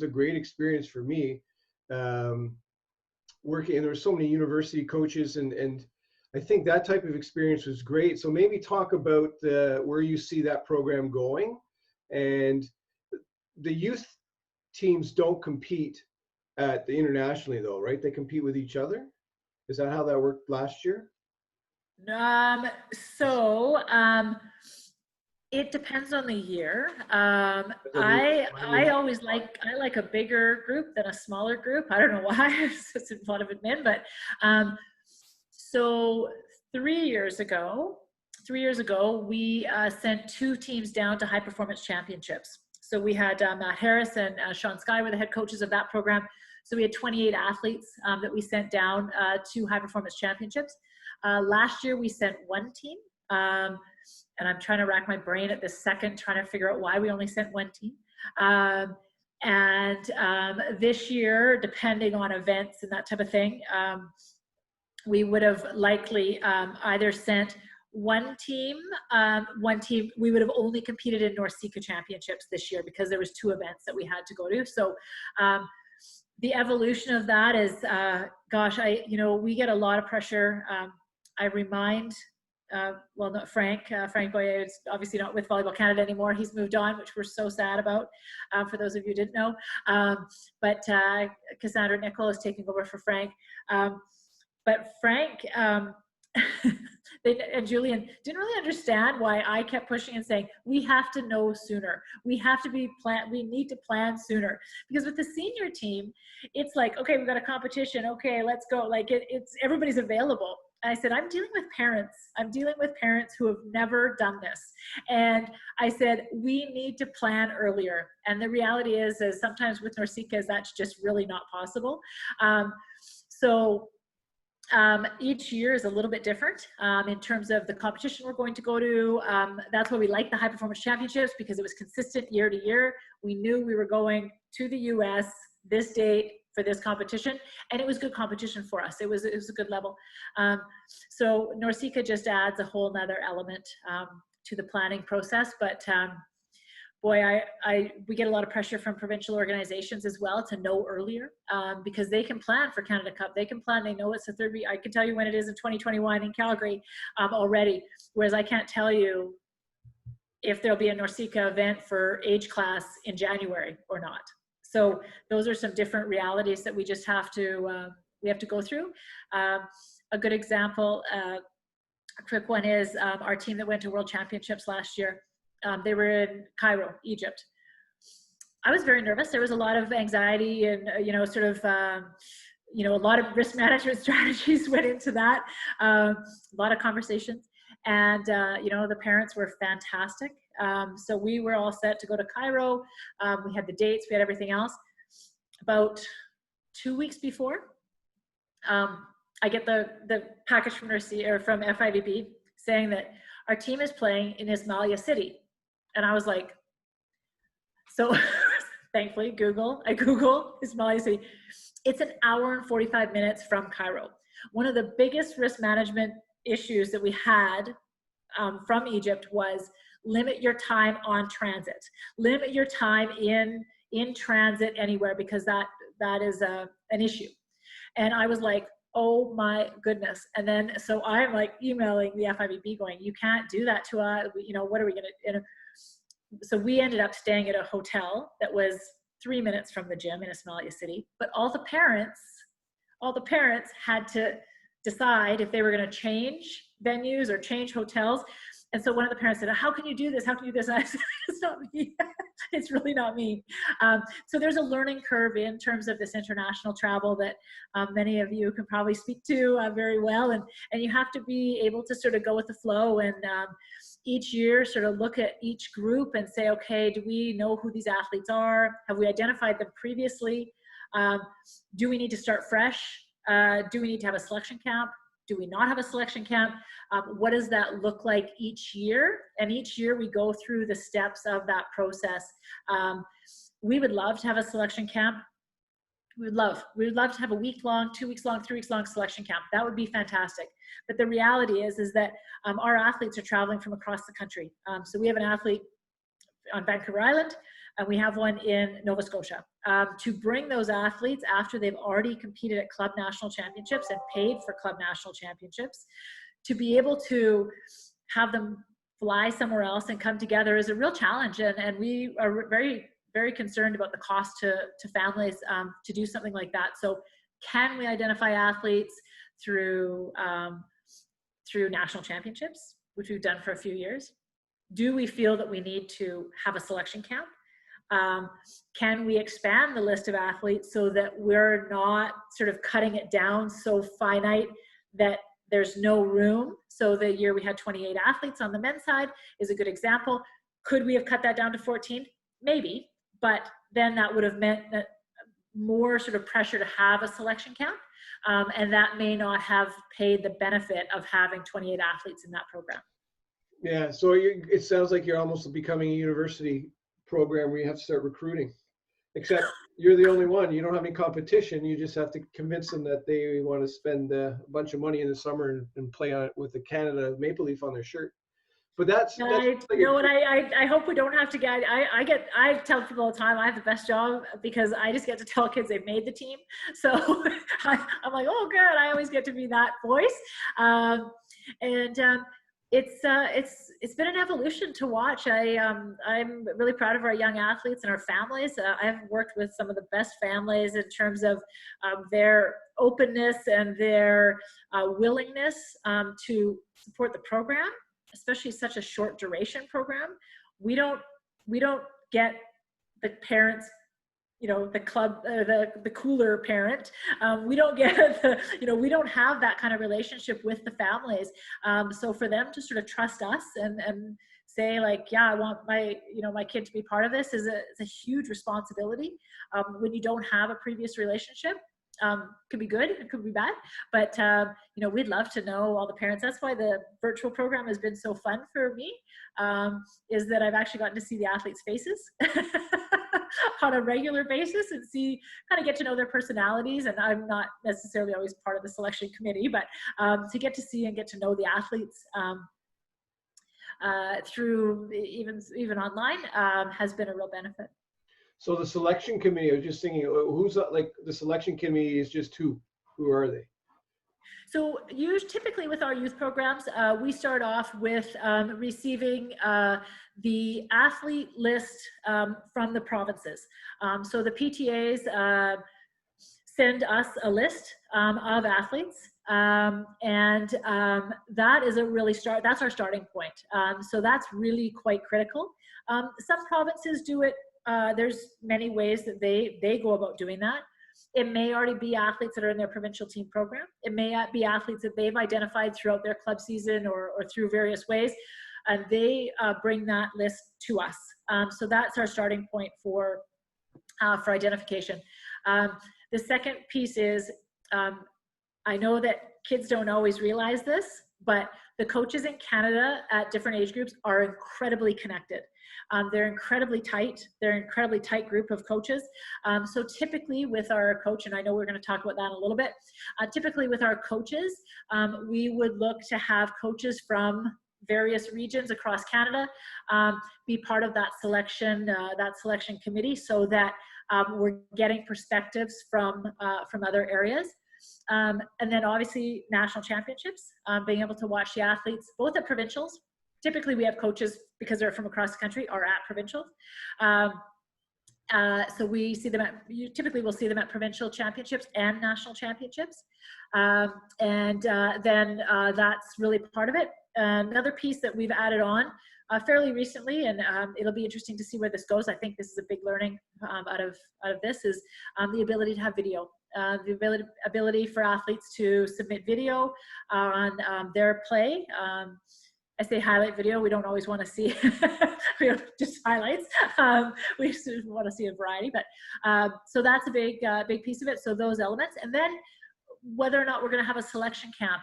a great experience for me. working, and there were so many university coaches, and I think that type of experience was great. So maybe talk about where you see that program going. And the youth teams don't compete at the internationally though, right? They compete with each other. Is that how that worked last year? It depends on the year. I like a bigger group than a smaller group. I don't know why. It's a lot of admin, but so 3 years ago, we sent 2 teams down to high performance championships. So we had Matt Harris and Sean Skye were the head coaches of that program. So we had 28 athletes that we sent down to high performance championships. Last year we sent 1 team. And I'm trying to rack my brain at this second, trying to figure out why we only sent 1 team. This year, depending on events and that type of thing, we would have likely either sent 1 team. We would have only competed in NORCECA championships this year because there was 2 events that we had to go to. So the evolution of that is, we get a lot of pressure. I remind. Not Frank. Frank Boyer is obviously not with Volleyball Canada anymore. He's moved on, which we're so sad about, for those of you who didn't know. But Cassandra Nicol is taking over for Frank. But Frank and Julian didn't really understand why I kept pushing and saying, we have to know sooner. We have to we need to plan sooner. Because with the senior team, it's like, okay, we've got a competition. Okay, let's go. Like it's everybody's available. I said, I'm dealing with parents. I'm dealing with parents who have never done this. And I said, we need to plan earlier. And the reality is sometimes with NORCECA, that's just really not possible. Each year is a little bit different in terms of the competition we're going to go to. That's why we like the high performance championships, because it was consistent year to year. We knew we were going to the US this date for this competition, and it was good competition for us. It was a good level. So NORCECA just adds a whole nother element to the planning process. But boy, we get a lot of pressure from provincial organizations as well to know earlier, because they can plan for Canada Cup. They can plan, they know it's the 3rd week. I can tell you when it is in 2021 in Calgary already, whereas I can't tell you if there'll be a NORCECA event for age class in January or not. So those are some different realities that we just have to, go through. A good example, a quick one is our team that went to World Championships last year. They were in Cairo, Egypt. I was very nervous. There was a lot of anxiety and, a lot of risk management strategies went into that. A lot of conversations. And, the parents were fantastic. So we were all set to go to Cairo. We had the dates, we had everything else. About 2 weeks before, I get the package from from FIVB saying that our team is playing in Ismailia City. And I was like, so thankfully I Google Ismailia City. It's an hour and 45 minutes from Cairo. One of the biggest risk management issues that we had from Egypt was limit your time on transit. Limit your time in transit anywhere, because that is an issue. And I was like, oh my goodness. And then, so I'm like emailing the FIVB going, you can't do that to us. What are we going to, so we ended up staying at a hotel that was 3 minutes from the gym in Ismailia City. But all the parents had to decide if they were going to change venues or change hotels. And so one of the parents said, how can you do this? How can you do this? And I said, it's not me. It's really not me. So there's a learning curve in terms of this international travel that many of you can probably speak to very well. And you have to be able to sort of go with the flow, and each year sort of look at each group and say, okay, do we know who these athletes are? Have we identified them previously? Do we need to start fresh? Do we need to have a selection camp? Do we not have a selection camp? What does that look like each year? And each year we go through the steps of that process. We would love to have a selection camp. We would love to have a week-long, 2 weeks long, 3 weeks long selection camp. That would be fantastic. But the reality is that our athletes are traveling from across the country. So we have an athlete on Vancouver Island, and we have one in Nova Scotia, to bring those athletes after they've already competed at club national championships and paid for club national championships, to be able to have them fly somewhere else and come together is a real challenge. And we are very, very concerned about the cost to families to do something like that. So can we identify athletes through national championships, which we've done for a few years? Do we feel that we need to have a selection camp? Can we expand the list of athletes so that we're not sort of cutting it down so finite that there's no room? So the year we had 28 athletes on the men's side is a good example. Could we have cut that down to 14? Maybe, but then that would have meant that more sort of pressure to have a selection camp. And that may not have paid the benefit of having 28 athletes in that program. Yeah, so it sounds like you're almost becoming a university program where you have to start recruiting. Except you're the only one. You don't have any competition. You just have to convince them that they want to spend a bunch of money in the summer and play on it with the Canada Maple Leaf on their shirt. But that's I hope we don't have to get. I tell people all the time I have the best job because I just get to tell kids they've made the team. So I'm like, oh, good. I always get to be that voice. It's been an evolution to watch. I'm really proud of our young athletes and our families. I've worked with some of the best families in terms of their openness and their willingness to support the program, especially such a short duration program. We don't get the parents, the club, the cooler parent. We don't get we don't have that kind of relationship with the families. So for them to sort of trust us and say like, yeah, I want my kid to be part of this is a huge responsibility. When you don't have a previous relationship, could be good, it could be bad, but we'd love to know all the parents. That's why the virtual program has been so fun for me, is that I've actually gotten to see the athletes' faces on a regular basis and kind of get to know their personalities. And I'm not necessarily always part of the selection committee, but to get to see and get to know the athletes through even online has been a real benefit. So the selection committee, I was just thinking, who's like the selection committee is just who are they? So typically with our youth programs, we start off with receiving the athlete list from the provinces. So the PTAs send us a list of athletes, and that is that's our starting point. So that's really quite critical. Some provinces do it. There's many ways that they go about doing that. It may already be athletes that are in their provincial team program. It may be athletes that they've identified throughout their club season or through various ways, and they bring that list to us. So that's our starting point for identification. The second piece is, I know that kids don't always realize this, but the coaches in Canada at different age groups are incredibly connected. They're incredibly tight. They're an incredibly tight group of coaches. So typically with our coach, and I know we're going to talk about that in a little bit, typically with our coaches, we would look to have coaches from various regions across Canada be part of that selection committee, so that we're getting perspectives from other areas. And then obviously national championships, being able to watch the athletes both at provincials. Typically we have coaches, because they're from across the country, are at provincials. So we see them typically we'll see them at provincial championships and national championships. Then that's really part of it. Another piece that we've added on fairly recently, and it'll be interesting to see where this goes. I think this is a big learning out of this, is the ability to have video. The ability for athletes to submit video on their play. I say highlight video. We don't always want to see just highlights. We want to see a variety, but so that's a big piece of it. So those elements, and then whether or not we're going to have a selection camp.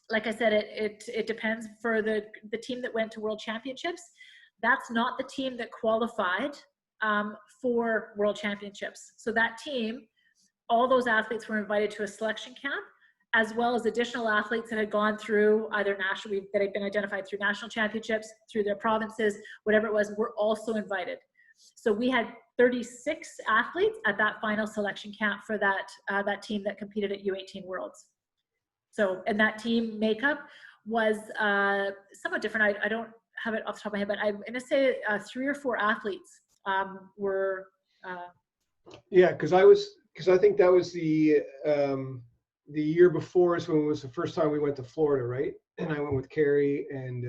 Like I said, it depends. For the team that went to World Championships, that's not the team that qualified for World Championships. So that team, all those athletes were invited to a selection camp, as well as additional athletes that had gone through either that had been identified through national championships, through their provinces, whatever it was, were also invited. So we had 36 athletes at that final selection camp for that team that competed at U18 Worlds. So, and that team makeup was somewhat different. I don't have it off the top of my head, but I'm going to say 3 or 4 athletes were. Yeah, because I think that was the year before is when it was the first time we went to Florida, right? And I went with Carrie and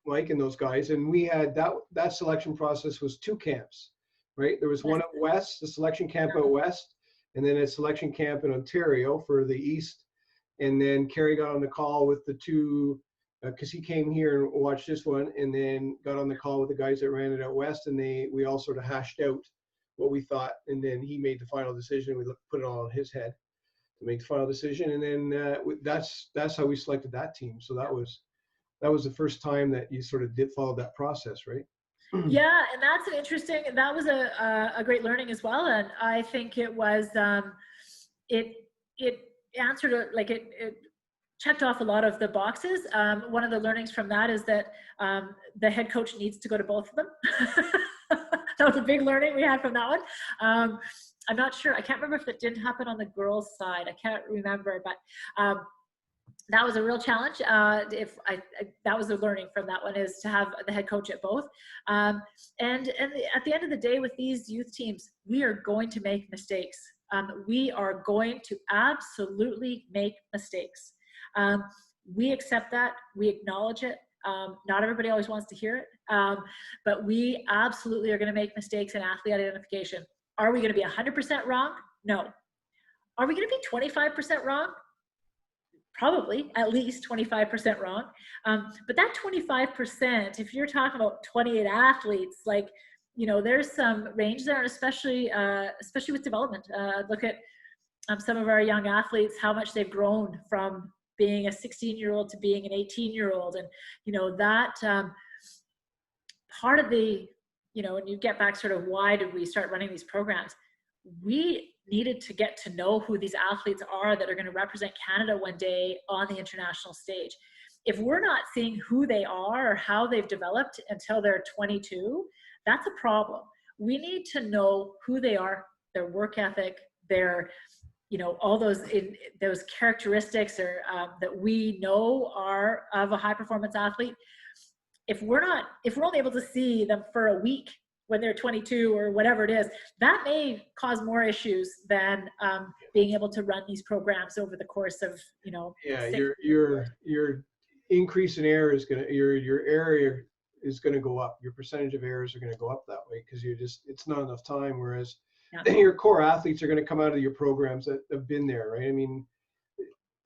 Mike and those guys, and we had that selection process was 2 camps, right? There was one out west, the selection camp out west, and then a selection camp in Ontario for the east. And then Carrie got on the call with the 2, because he came here and watched this one, and then got on the call with the guys that ran it out west, and we all sort of hashed out what we thought, and then he made the final decision. We put it all on his head to make the final decision, and then that's how we selected that team. So that was the first time that you sort of did follow that process, right? Yeah, and that's an interesting. That was a great learning as well, and I think it was it answered it checked off a lot of the boxes. One of the learnings from that is that the head coach needs to go to both of them. That was a big learning we had from that one. I'm not sure. I can't remember if it didn't happen on the girls' side. I can't remember, but that was a real challenge. That was the learning from that one, is to have the head coach at both. And at the end of the day, with these youth teams, we are going to make mistakes. We are going to absolutely make mistakes. We accept that. We acknowledge it. Not everybody always wants to hear it, but we absolutely are going to make mistakes in athlete identification. Are we going to be 100% wrong? No. Are we going to be 25% wrong? Probably, at least 25% wrong. But that 25%, if you're talking about 28 athletes, like, you know, there's some range there, and especially with development. Look at some of our young athletes, how much they've grown from being a 16-year-old to being an 18-year-old. And, you know, that part of the, you know, when you get back sort of why did we start running these programs, we needed to get to know who these athletes are that are going to represent Canada one day on the international stage. If we're not seeing who they are or how they've developed until they're 22, that's a problem. We need to know who they are, their work ethic, their, you know, all those characteristics or that we know are of a high performance athlete. If we're only able to see them for a week when they're 22 or whatever it is, that may cause more issues than being able to run these programs over the course of, you know. Yeah, your increase in error is gonna, your area is gonna go up. Your percentage of errors are gonna go up that way because it's not enough time. Whereas your core athletes are gonna come out of your programs that have been there, right? I mean,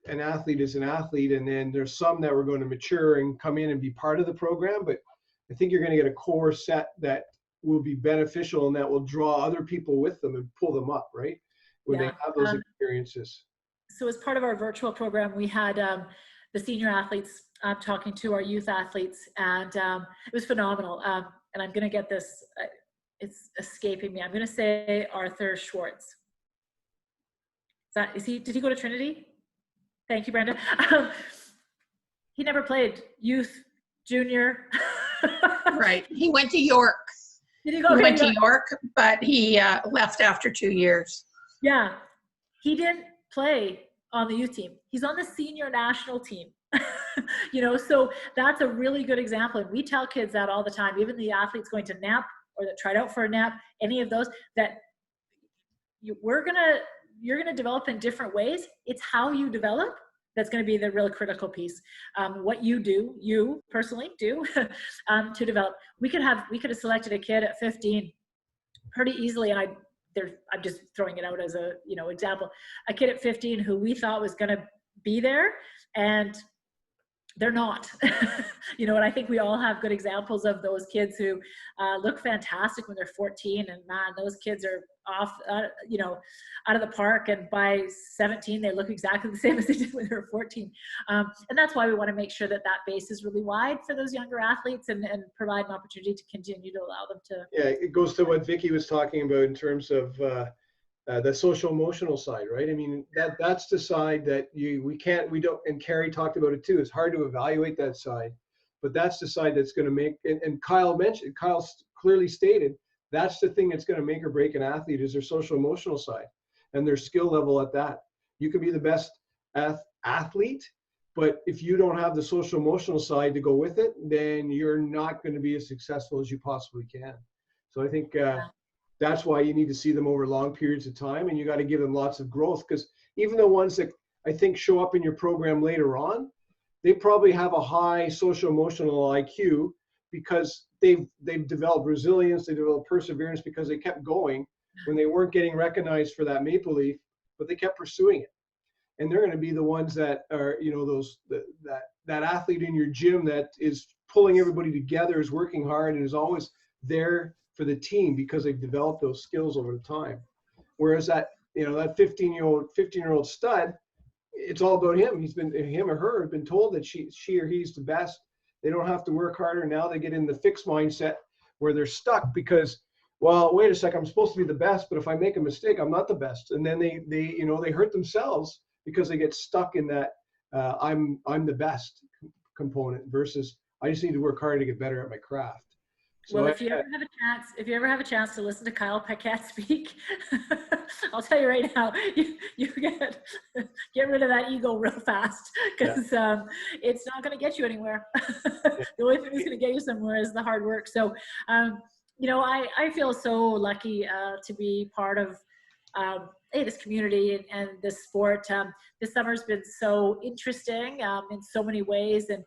an athlete is an athlete, and then there's some that we're going to mature and come in and be part of the program. But I think you're going to get a core set that will be beneficial and that will draw other people with them and pull them up, right? When they have those experiences. So as part of our virtual program, we had the senior athletes talking to our youth athletes, and it was phenomenal. And I'm going to get this, it's escaping me. I'm going to say Arthur Schwartz. Did he go to Trinity? Thank you, Brenda. He never played youth, junior. Right. He went to York. Did he go? He went to York, but he left after 2 years. Yeah. He didn't play on the youth team. He's on the senior national team. You know, so that's a really good example. And we tell kids that all the time, even the athletes going to NAP or that tried out for a NAP, any of those, that you're going to develop in different ways. It's how you develop that's going to be the real critical piece. What you personally do to develop. We could have selected a kid at 15 pretty easily, and I'm just throwing it out as a, you know, example. A kid at 15 who we thought was going to be there, and they're not. You know, and I think we all have good examples of those kids who look fantastic when they're 14, and man, those kids are off, you know, out of the park, and by 17 they look exactly the same as they did when they were 14. And that's why we want to make sure that base is really wide for those younger athletes, and provide an opportunity to continue to allow them to. Yeah, it goes to what Vicky was talking about in terms of the social emotional side, right? I mean, that's the side that we don't, and Carrie talked about it too. It's hard to evaluate that side, but that's the side that's going to make, and Kyle clearly stated, that's the thing that's going to make or break an athlete is their social emotional side and their skill level at that. You could be the best athlete, but if you don't have the social emotional side to go with it, then you're not going to be as successful as you possibly can. So I think that's why you need to see them over long periods of time, and you got to give them lots of growth, because even the ones that I think show up in your program later on, they probably have a high social emotional IQ because they've developed resilience, they developed perseverance because they kept going when they weren't getting recognized for that maple leaf, but they kept pursuing it. And they're going to be the ones that are, you know, that athlete in your gym that is pulling everybody together, is working hard, and is always there for the team because they've developed those skills over the time. Whereas that, you know, that 15-year-old stud, it's all about him. Him or her have been told that she or he's the best. They don't have to work harder. Now they get in the fixed mindset where they're stuck because, well, wait a sec, I'm supposed to be the best, but if I make a mistake, I'm not the best. And then they hurt themselves because they get stuck in that I'm the best component versus I just need to work hard to get better at my craft. So well, if you ever have a chance to listen to Kyle Paquette speak, I'll tell you right now, you get rid of that ego real fast, because it's not going to get you anywhere. The only thing that's going to get you somewhere is the hard work. So, you know, I feel so lucky to be part of this community and this sport. This summer's been so interesting in so many ways, and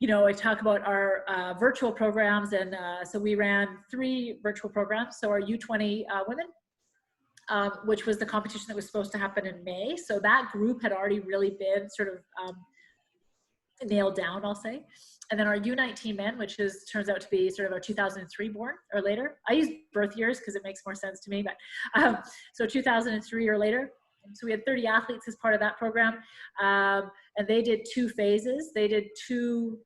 you know, I talk about our virtual programs, and so we ran 3 virtual programs. So our U20 women, which was the competition that was supposed to happen in May. So that group had already really been sort of nailed down, I'll say. And then our U19 men, which turns out to be sort of our 2003 born or later. I use birth years because it makes more sense to me, but so 2003 or later. So we had 30 athletes as part of that program, and they did 2 phases. They did 2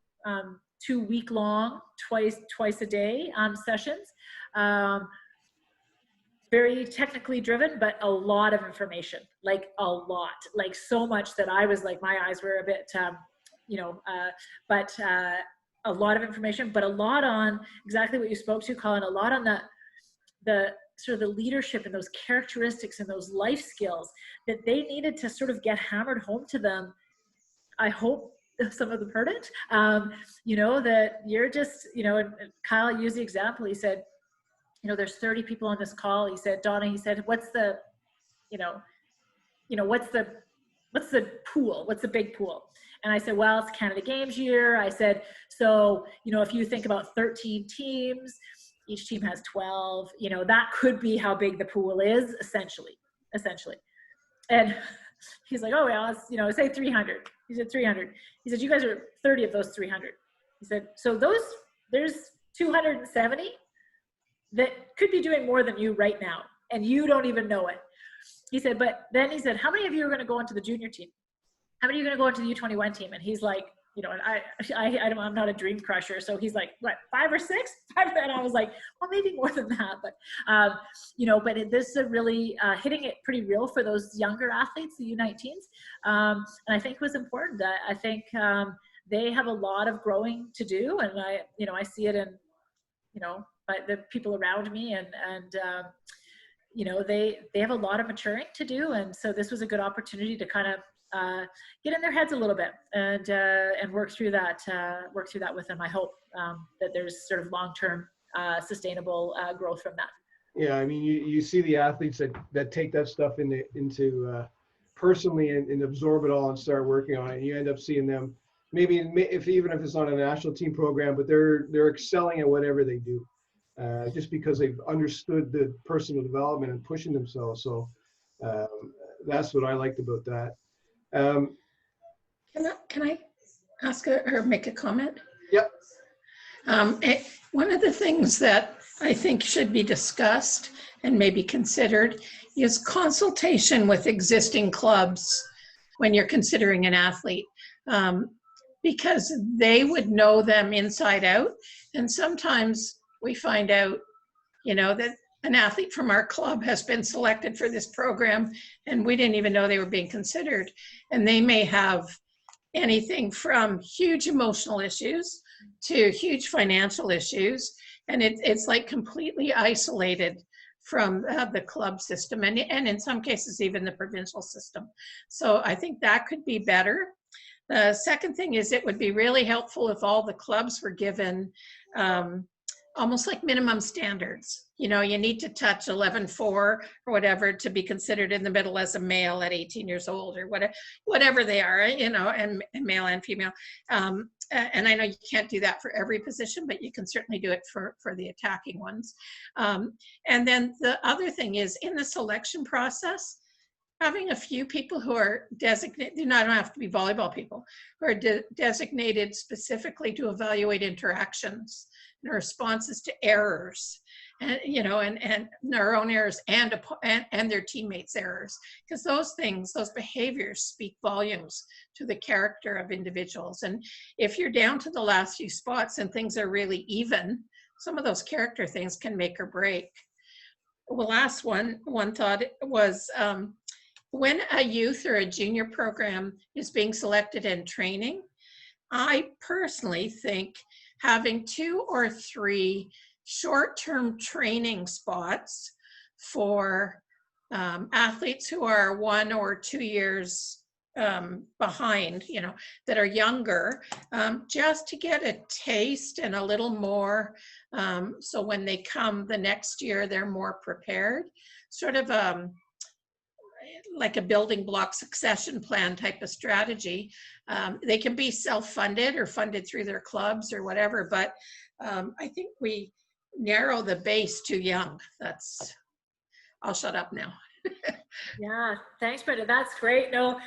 week-long, twice a day sessions. Very technically driven, but a lot of information, like a lot, like so much that I was like, my eyes were a bit, but a lot of information, but a lot on exactly what you spoke to, Colin, a lot on the sort of the leadership and those characteristics and those life skills that they needed to sort of get hammered home to them. I hope some of them heard it, you know, that you're just, you know, and Kyle used the example. He said, you know, there's 30 people on this call. He said, Dawna, he said, what's the pool? What's the big pool? And I said, well, it's Canada Games year. I said, so, you know, if you think about 13 teams, each team has 12, you know, that could be how big the pool is, essentially. And he's like, oh, well, it's, you know, say 300. He said 300. He said, you guys are 30 of those 300. He said, so there's 270 that could be doing more than you right now, and you don't even know it. He said, but then he said, how many of you are going to go into the junior team? How many are going to go into the U21 team? And he's like, you know, and I'm not a dream crusher. So he's like, what, 5 or 6? And I was like, well, maybe more than that. But, you know, but this is really hitting it pretty real for those younger athletes, the U19s. And I think it was important. I think they have a lot of growing to do. And I see it in, you know, by the people around me, and you know, they have a lot of maturing to do. And so this was a good opportunity to kind of get in their heads a little bit and work through that with them. I hope that there's sort of long-term sustainable growth from that. Yeah, I mean, you see the athletes that take that stuff into personally and absorb it all and start working on it. And you end up seeing them maybe even if it's not a national team program, but they're excelling at whatever they do, just because they've understood the personal development and pushing themselves. So that's what I liked about that. Can I ask or make a comment? Yep. One of the things that I think should be discussed and maybe considered is consultation with existing clubs when you're considering an athlete, because they would know them inside out. And sometimes we find out, you know, that an athlete from our club has been selected for this program and we didn't even know they were being considered. And they may have anything from huge emotional issues to huge financial issues. And it's like completely isolated from the club system and in some cases, even the provincial system. So I think that could be better. The second thing is it would be really helpful if all the clubs were given almost like minimum standards. You know, you need to touch 11.4 or whatever to be considered in the middle as a male at 18 years old or whatever they are, you know, and male and female. And I know you can't do that for every position, but you can certainly do it for the attacking ones. And then the other thing is in the selection process, having a few people who are designated, they don't have to be volleyball people, who are designated specifically to evaluate interactions and responses to errors, and you know, and their own errors and their teammates' errors, because those things, those behaviors speak volumes to the character of individuals. And if you're down to the last few spots and things are really even, some of those character things can make or break. Well, last one thought was, when a youth or a junior program is being selected and training, I personally think having 2 or 3 short-term training spots for athletes who are 1 or 2 years behind, you know, that are younger, just to get a taste and a little more, so when they come the next year, they're more prepared. Sort of like a building block succession plan type of strategy. They can be self-funded or funded through their clubs or whatever, but I think we narrow the base too young. I'll shut up now. Yeah, thanks, Brenda. That's great. No,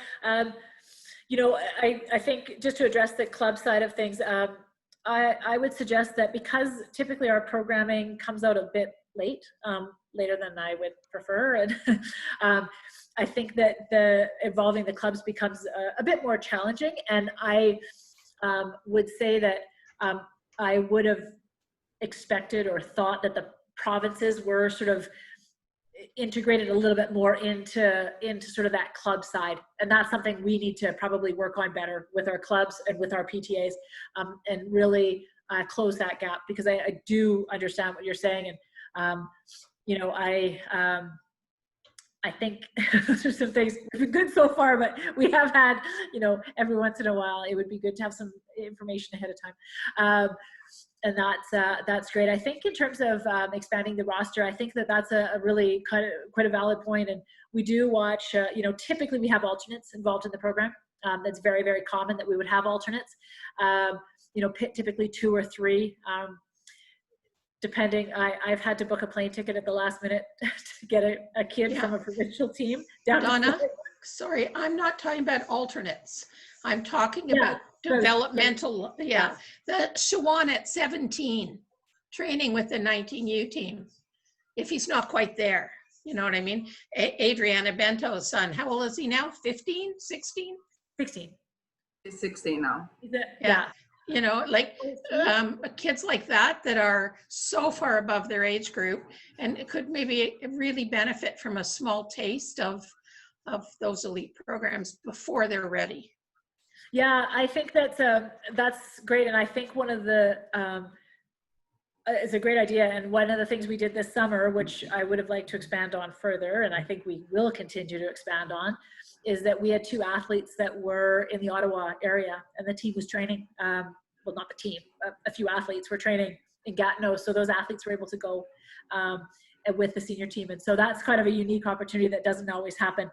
you know, I think just to address the club side of things, I would suggest that because typically our programming comes out a bit late, later than I would prefer, and I think that involving the clubs becomes a bit more challenging. And I would say that I would have expected or thought that the provinces were sort of integrated a little bit more into sort of that club side. And that's something we need to probably work on better with our clubs and with our PTAs, and really close that gap, because I do understand what you're saying. And, you know, I think those are some things that have been good so far, but we have had, you know, every once in a while, it would be good to have some information ahead of time. And that's great. I think in terms of expanding the roster, I think that that's a really quite a valid point. And we do watch, you know, typically we have alternates involved in the program. That's very, very common that we would have alternates, you know, typically 2 or 3. Depending, I've had to book a plane ticket at the last minute to get a kid from a provincial team down. Dawna, sorry, I'm not talking about alternates. I'm talking about developmental, the Shawan at 17, training with the 19U team, if he's not quite there, you know what I mean? Adriana Bento's son, how old is he now? 15, 16? 16. He's 16 now. Yeah. You know, like kids like that are so far above their age group, and it could maybe really benefit from a small taste of those elite programs before they're ready. Yeah, I think that's great. And I think one of the, it's a great idea. And one of the things we did this summer, which I would have liked to expand on further, and I think we will continue to expand on, is that we had 2 athletes that were in the Ottawa area, and the team was training, well, not the team, a few athletes were training in Gatineau. So those athletes were able to go with the senior team. And so that's kind of a unique opportunity that doesn't always happen.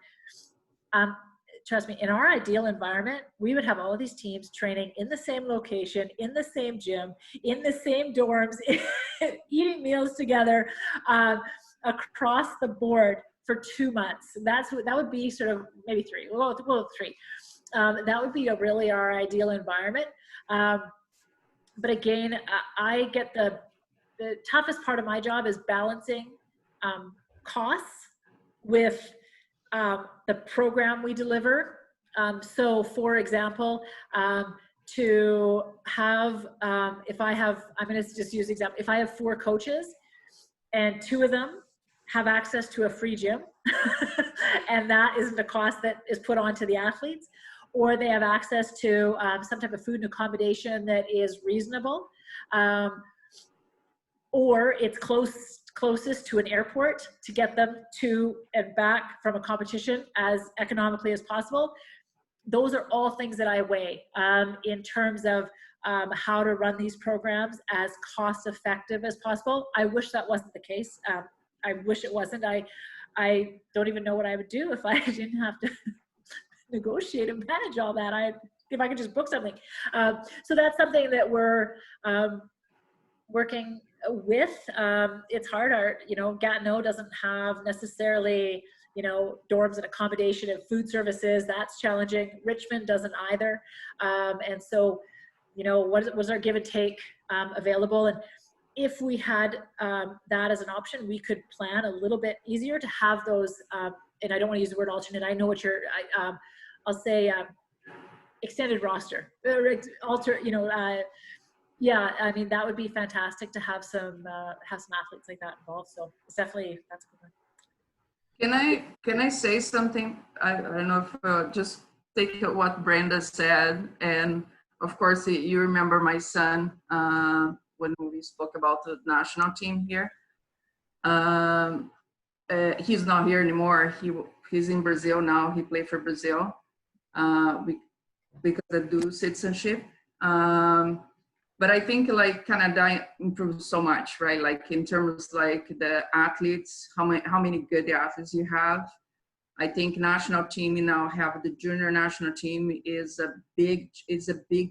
Trust me, in our ideal environment, we would have all of these teams training in the same location, in the same gym, in the same dorms, eating meals together, across the board for 2 months. That would be sort of maybe 3. Well, 3. That would be really our ideal environment. But again, I get the toughest part of my job is balancing costs with the program we deliver. So for example, to have, if I have, I'm going to just use example, if I have 4 coaches and 2 of them have access to a free gym and that isn't a cost that is put onto the athletes, or they have access to some type of food and accommodation that is reasonable, or it's closest to an airport to get them to and back from a competition as economically as possible. Those are all things that I weigh in terms of how to run these programs as cost effective as possible. I wish that wasn't the case. I wish it wasn't. I don't even know what I would do if I didn't have to negotiate and manage all that. If I could just book something. So that's something that we're working with. It's hard. You know, Gatineau doesn't have necessarily, you know, dorms and accommodation and food services. That's challenging. Richmond doesn't either. And so, you know, what was our give and take available? And if we had that as an option, we could plan a little bit easier to have those, and I don't want to use the word alternate. I know what you're, I'll say extended roster, you know, yeah, I mean, that would be fantastic to have some athletes like that involved. So it's definitely, that's good. Can I say something? I don't know if just take what Brenda said, and of course you remember my son when we spoke about the national team here. He's not here anymore. He's in Brazil now. He played for Brazil because of dual citizenship. But I think like Canada improved so much, right? Like in terms like the athletes, how many good athletes you have. I think national team now have the junior national team is a big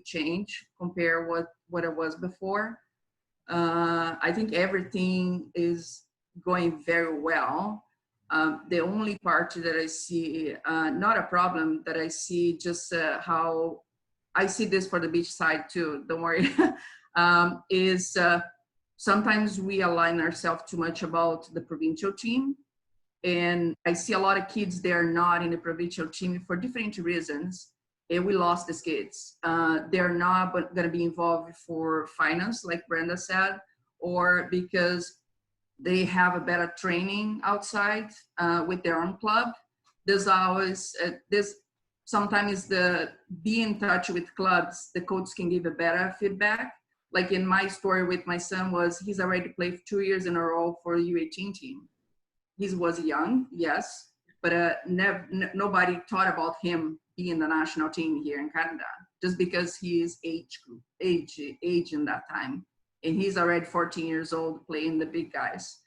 change compared what it was before. I think everything is going very well. The only part that I see, not a problem, that I see just how I see this for the beach side too, don't worry, is sometimes we align ourselves too much about the provincial team. And I see a lot of kids, they're not in the provincial team for different reasons. And we lost these kids. They're not going to be involved for finance, like Brenda said, or because they have a better training outside with their own club. There's always sometimes be in touch with clubs, the coach can give a better feedback. Like in my story with my son was, he's already played 2 years in a row for a U18 team. He was young, yes, but nobody thought about him being the national team here in Canada, just because he is age in that time. And he's already 14 years old playing the big guys.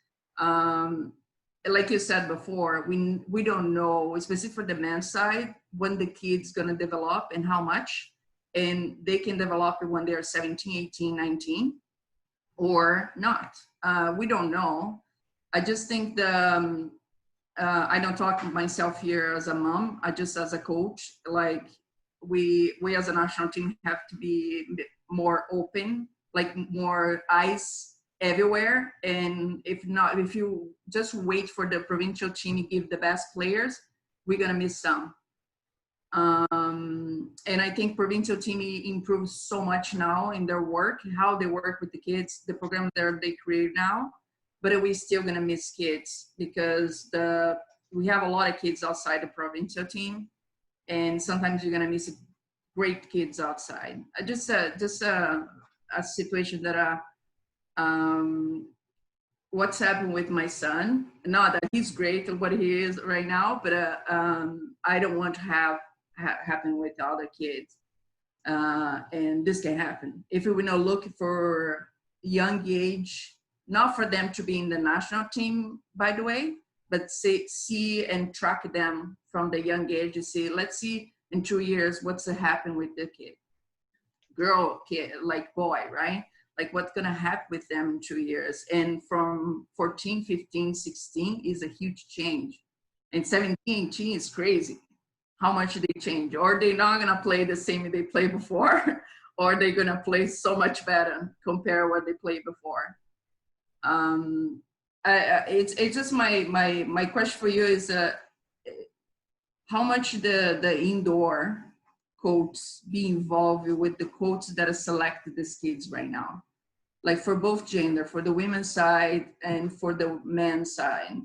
Like you said before, we don't know, especially for the men's side, when the kid's gonna develop and how much. And they can develop it when they're 17, 18, 19, or not. We don't know. I just think I don't talk myself here as a mom, I just as a coach, like we as a national team have to be more open, like more eyes everywhere. And if you just wait for the provincial team to give the best players, we're gonna miss some. And I think provincial team improves so much now in their work, how they work with the kids, the program that they create now. But we're still gonna miss kids because we have a lot of kids outside the provincial team, and sometimes you're gonna miss great kids outside. Just a situation that what's happened with my son. Not that he's great at what he is right now, but I don't want to have happen with other kids, and this can happen if we know look for young age. Not for them to be in the national team, by the way, but see and track them from the young age to see, let's see in 2 years, what's to happen with the kid, girl, kid, like boy, right? Like what's gonna happen with them in 2 years. And from 14, 15, 16 is a huge change. And 17, 18 is crazy. How much they change, or they're not gonna play the same they played before, or they're gonna play so much better compare what they played before. It's just my question for you is how much the indoor coach be involved with the coach that has selected these kids right now, like for both gender, for the women's side and for the men's side.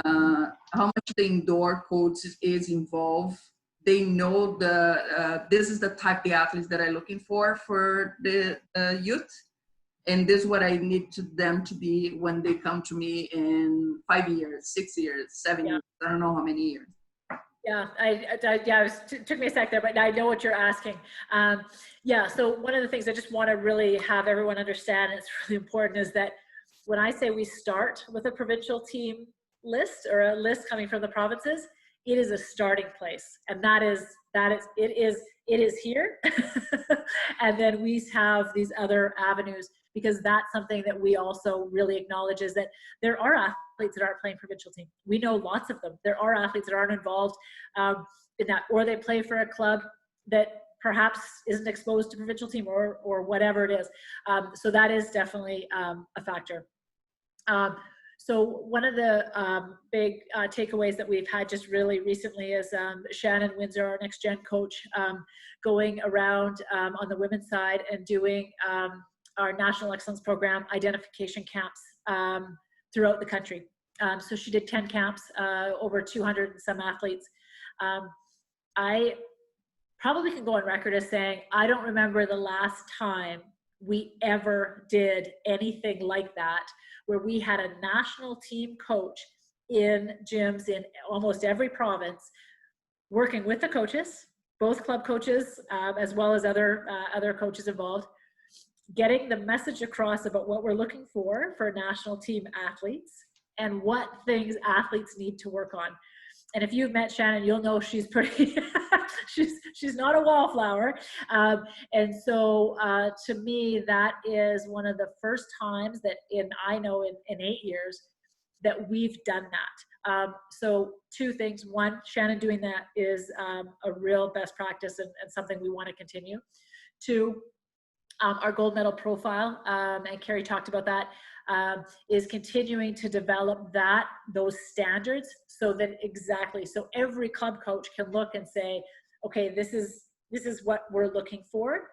how much the indoor coach is involved. They know this is the type of athletes that I'm looking for the youth. And this is what I need them to be when they come to me in 5 years, 6 years, 7 years. I don't know how many years. Yeah, it took me a sec there, but I know what you're asking. Yeah, so one of the things I just want to really have everyone understand, and it's really important, is that when I say we start with a provincial team list or a list coming from the provinces, it is a starting place, and it is here. And then we have these other avenues, because that's something that we also really acknowledge, is that there are athletes that aren't playing provincial team. We know lots of them. There are athletes that aren't involved in that, or they play for a club that perhaps isn't exposed to provincial team or whatever it is. So that is definitely a factor. So one of the big takeaways that we've had just really recently is Shannon Windsor, our next gen coach, going around on the women's side and doing our National Excellence Program identification camps throughout the country. So she did 10 camps, over 200 and some athletes. I probably can go on record as saying, I don't remember the last time we ever did anything like that, where we had a national team coach in gyms in almost every province, working with the coaches, both club coaches, as well as other coaches involved, getting the message across about what we're looking for national team athletes and what things athletes need to work on. And if you've met Shannon, you'll know she's pretty, she's not a wallflower. And so to me, that is one of the first times that I know in 8 years that we've done that. So two things. One, Shannon doing that is a real best practice and something we want to continue. Two, our gold medal profile, and Carrie talked about that, is continuing to develop those standards so that so every club coach can look and say, okay, this is what we're looking for.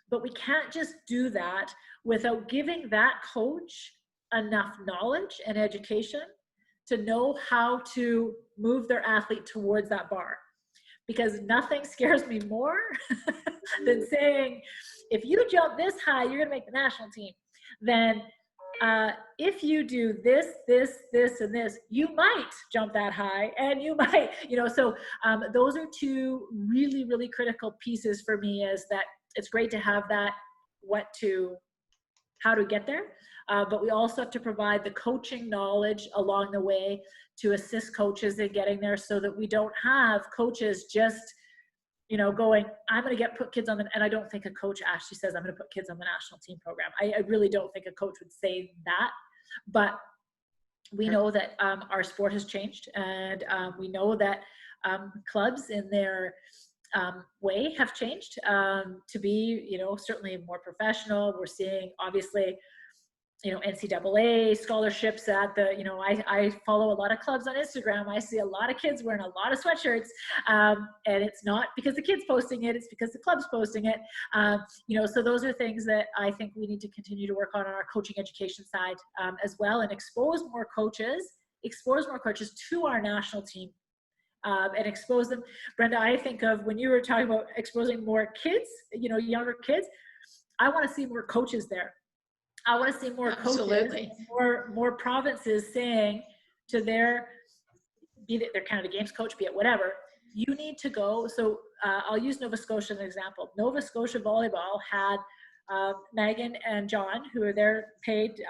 But we can't just do that without giving that coach enough knowledge and education to know how to move their athlete towards that bar. Because nothing scares me more than saying, if you jump this high, you're gonna make the national team. Then if you do this, and this, you might jump that high, and you might, so those are two really, really critical pieces for me, is that it's great to have that, how to get there, but we also have to provide the coaching knowledge along the way to assist coaches in getting there, so that we don't have coaches just going, I'm going to put kids on and I don't think a coach actually says, I'm going to put kids on the national team program. I really don't think a coach would say that, but we know that our sport has changed, and we know that clubs in their way have changed to be, certainly more professional. We're seeing, obviously, NCAA scholarships at the, I follow a lot of clubs on Instagram. I see a lot of kids wearing a lot of sweatshirts, and it's not because the kid's posting it, it's because the club's posting it. So those are things that I think we need to continue to work on our coaching education side as well, and expose more coaches to our national team and expose them. Brenda, I think of when you were talking about exposing more kids, younger kids, I want to see more coaches there. I want to see more coaches, more provinces saying to be it their Canada Games coach, be it whatever, you need to go. So I'll use Nova Scotia as an example. Nova Scotia Volleyball had Megan and John, who are their paid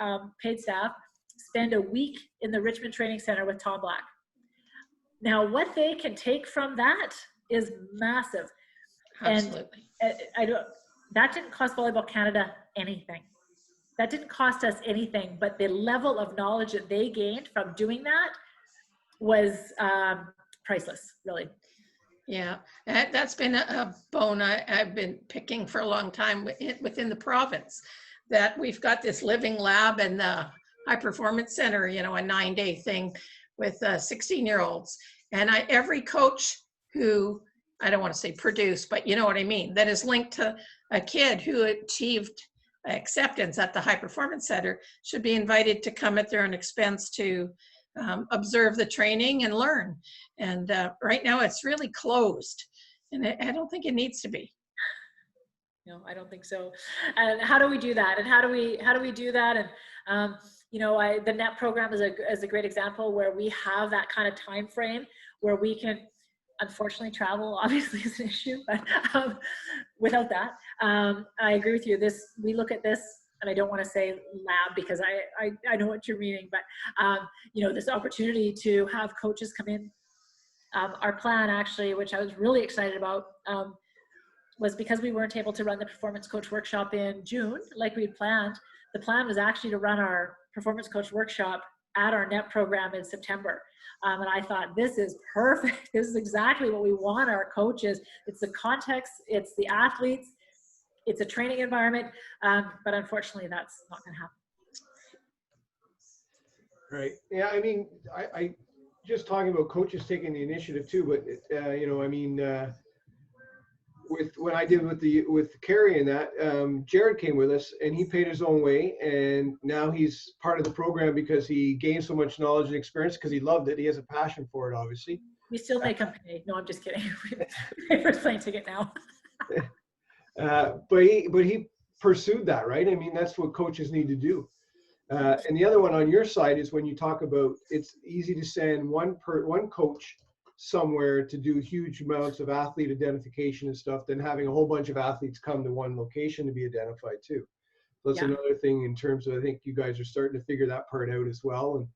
staff, spend a week in the Richmond Training Center with Tom Black. Now, what they can take from that is massive. Absolutely. And that didn't cost Volleyball Canada anything. That didn't cost us anything, but the level of knowledge that they gained from doing that was priceless, really. Yeah, that's been a bone I've been picking for a long time within the province, that we've got this living lab and the high performance center, a 9-day thing with 16-year-olds. And every coach who, I don't want to say produce, but you know what I mean, that is linked to a kid who achieved acceptance at the high performance center should be invited to come at their own expense to observe the training and learn. And right now it's really closed, and I don't think it needs to be. No, I don't think so. And how do we do that? And how do we do that? And you know, the NET program is a great example where we have that kind of time frame where we can, unfortunately, travel obviously is an issue, but without that, I agree with you. We look at this, and I don't want to say lab because I know what you're meaning, but you know, this opportunity to have coaches come in. Our plan actually, which I was really excited about, was because we weren't able to run the performance coach workshop in June like we had planned. The plan was actually to run our performance coach workshop at our NET program in September. And I thought, this is perfect. This is exactly what we want our coaches. It's the context, it's the athletes, it's a training environment. But unfortunately, that's not going to happen. Right. Yeah. I mean, I just talking about coaches taking the initiative too, but you know, I mean, with what I did with Carrie and that, Jared came with us and he paid his own way, and now he's part of the program because he gained so much knowledge and experience because he loved it. He has a passion for it, obviously. We still make him pay. No, I'm just kidding. We pay for his plane ticket now. But he pursued that, right? I mean, that's what coaches need to do. And the other one on your side is when you talk about, it's easy to send one coach somewhere to do huge amounts of athlete identification and stuff than having a whole bunch of athletes come to one location to be identified too. So that's another thing in terms of, I think you guys are starting to figure that part out as well.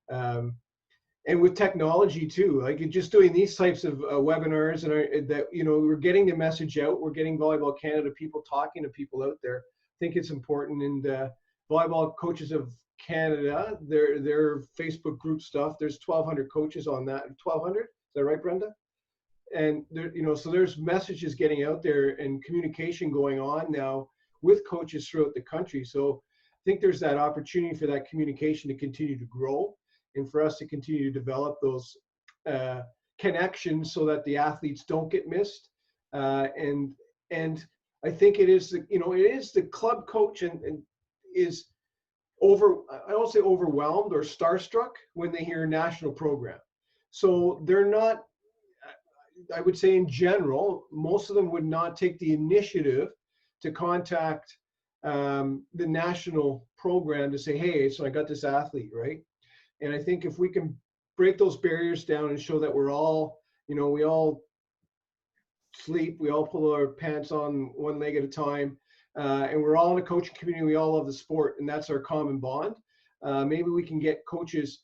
And with technology too, like just doing these types of webinars and that, you know, we're getting the message out, we're getting Volleyball Canada people talking to people out there. I think it's important. And Volleyball Coaches of Canada, their Facebook group stuff, there's 1,200 coaches on that. 1,200? Is that right, Brenda? And there, you know, so there's messages getting out there and communication going on now with coaches throughout the country. So I think there's that opportunity for that communication to continue to grow and for us to continue to develop those connections so that the athletes don't get missed. And I think it is, you know, it is the club coach and is I don't say overwhelmed or starstruck when they hear national program. So they're not, I would say in general, most of them would not take the initiative to contact the national program to say, hey, so I got this athlete, right? And I think if we can break those barriers down and show that we're all, you know, we all sleep, we all pull our pants on one leg at a time, and we're all in a coaching community, we all love the sport, and that's our common bond. Maybe we can get coaches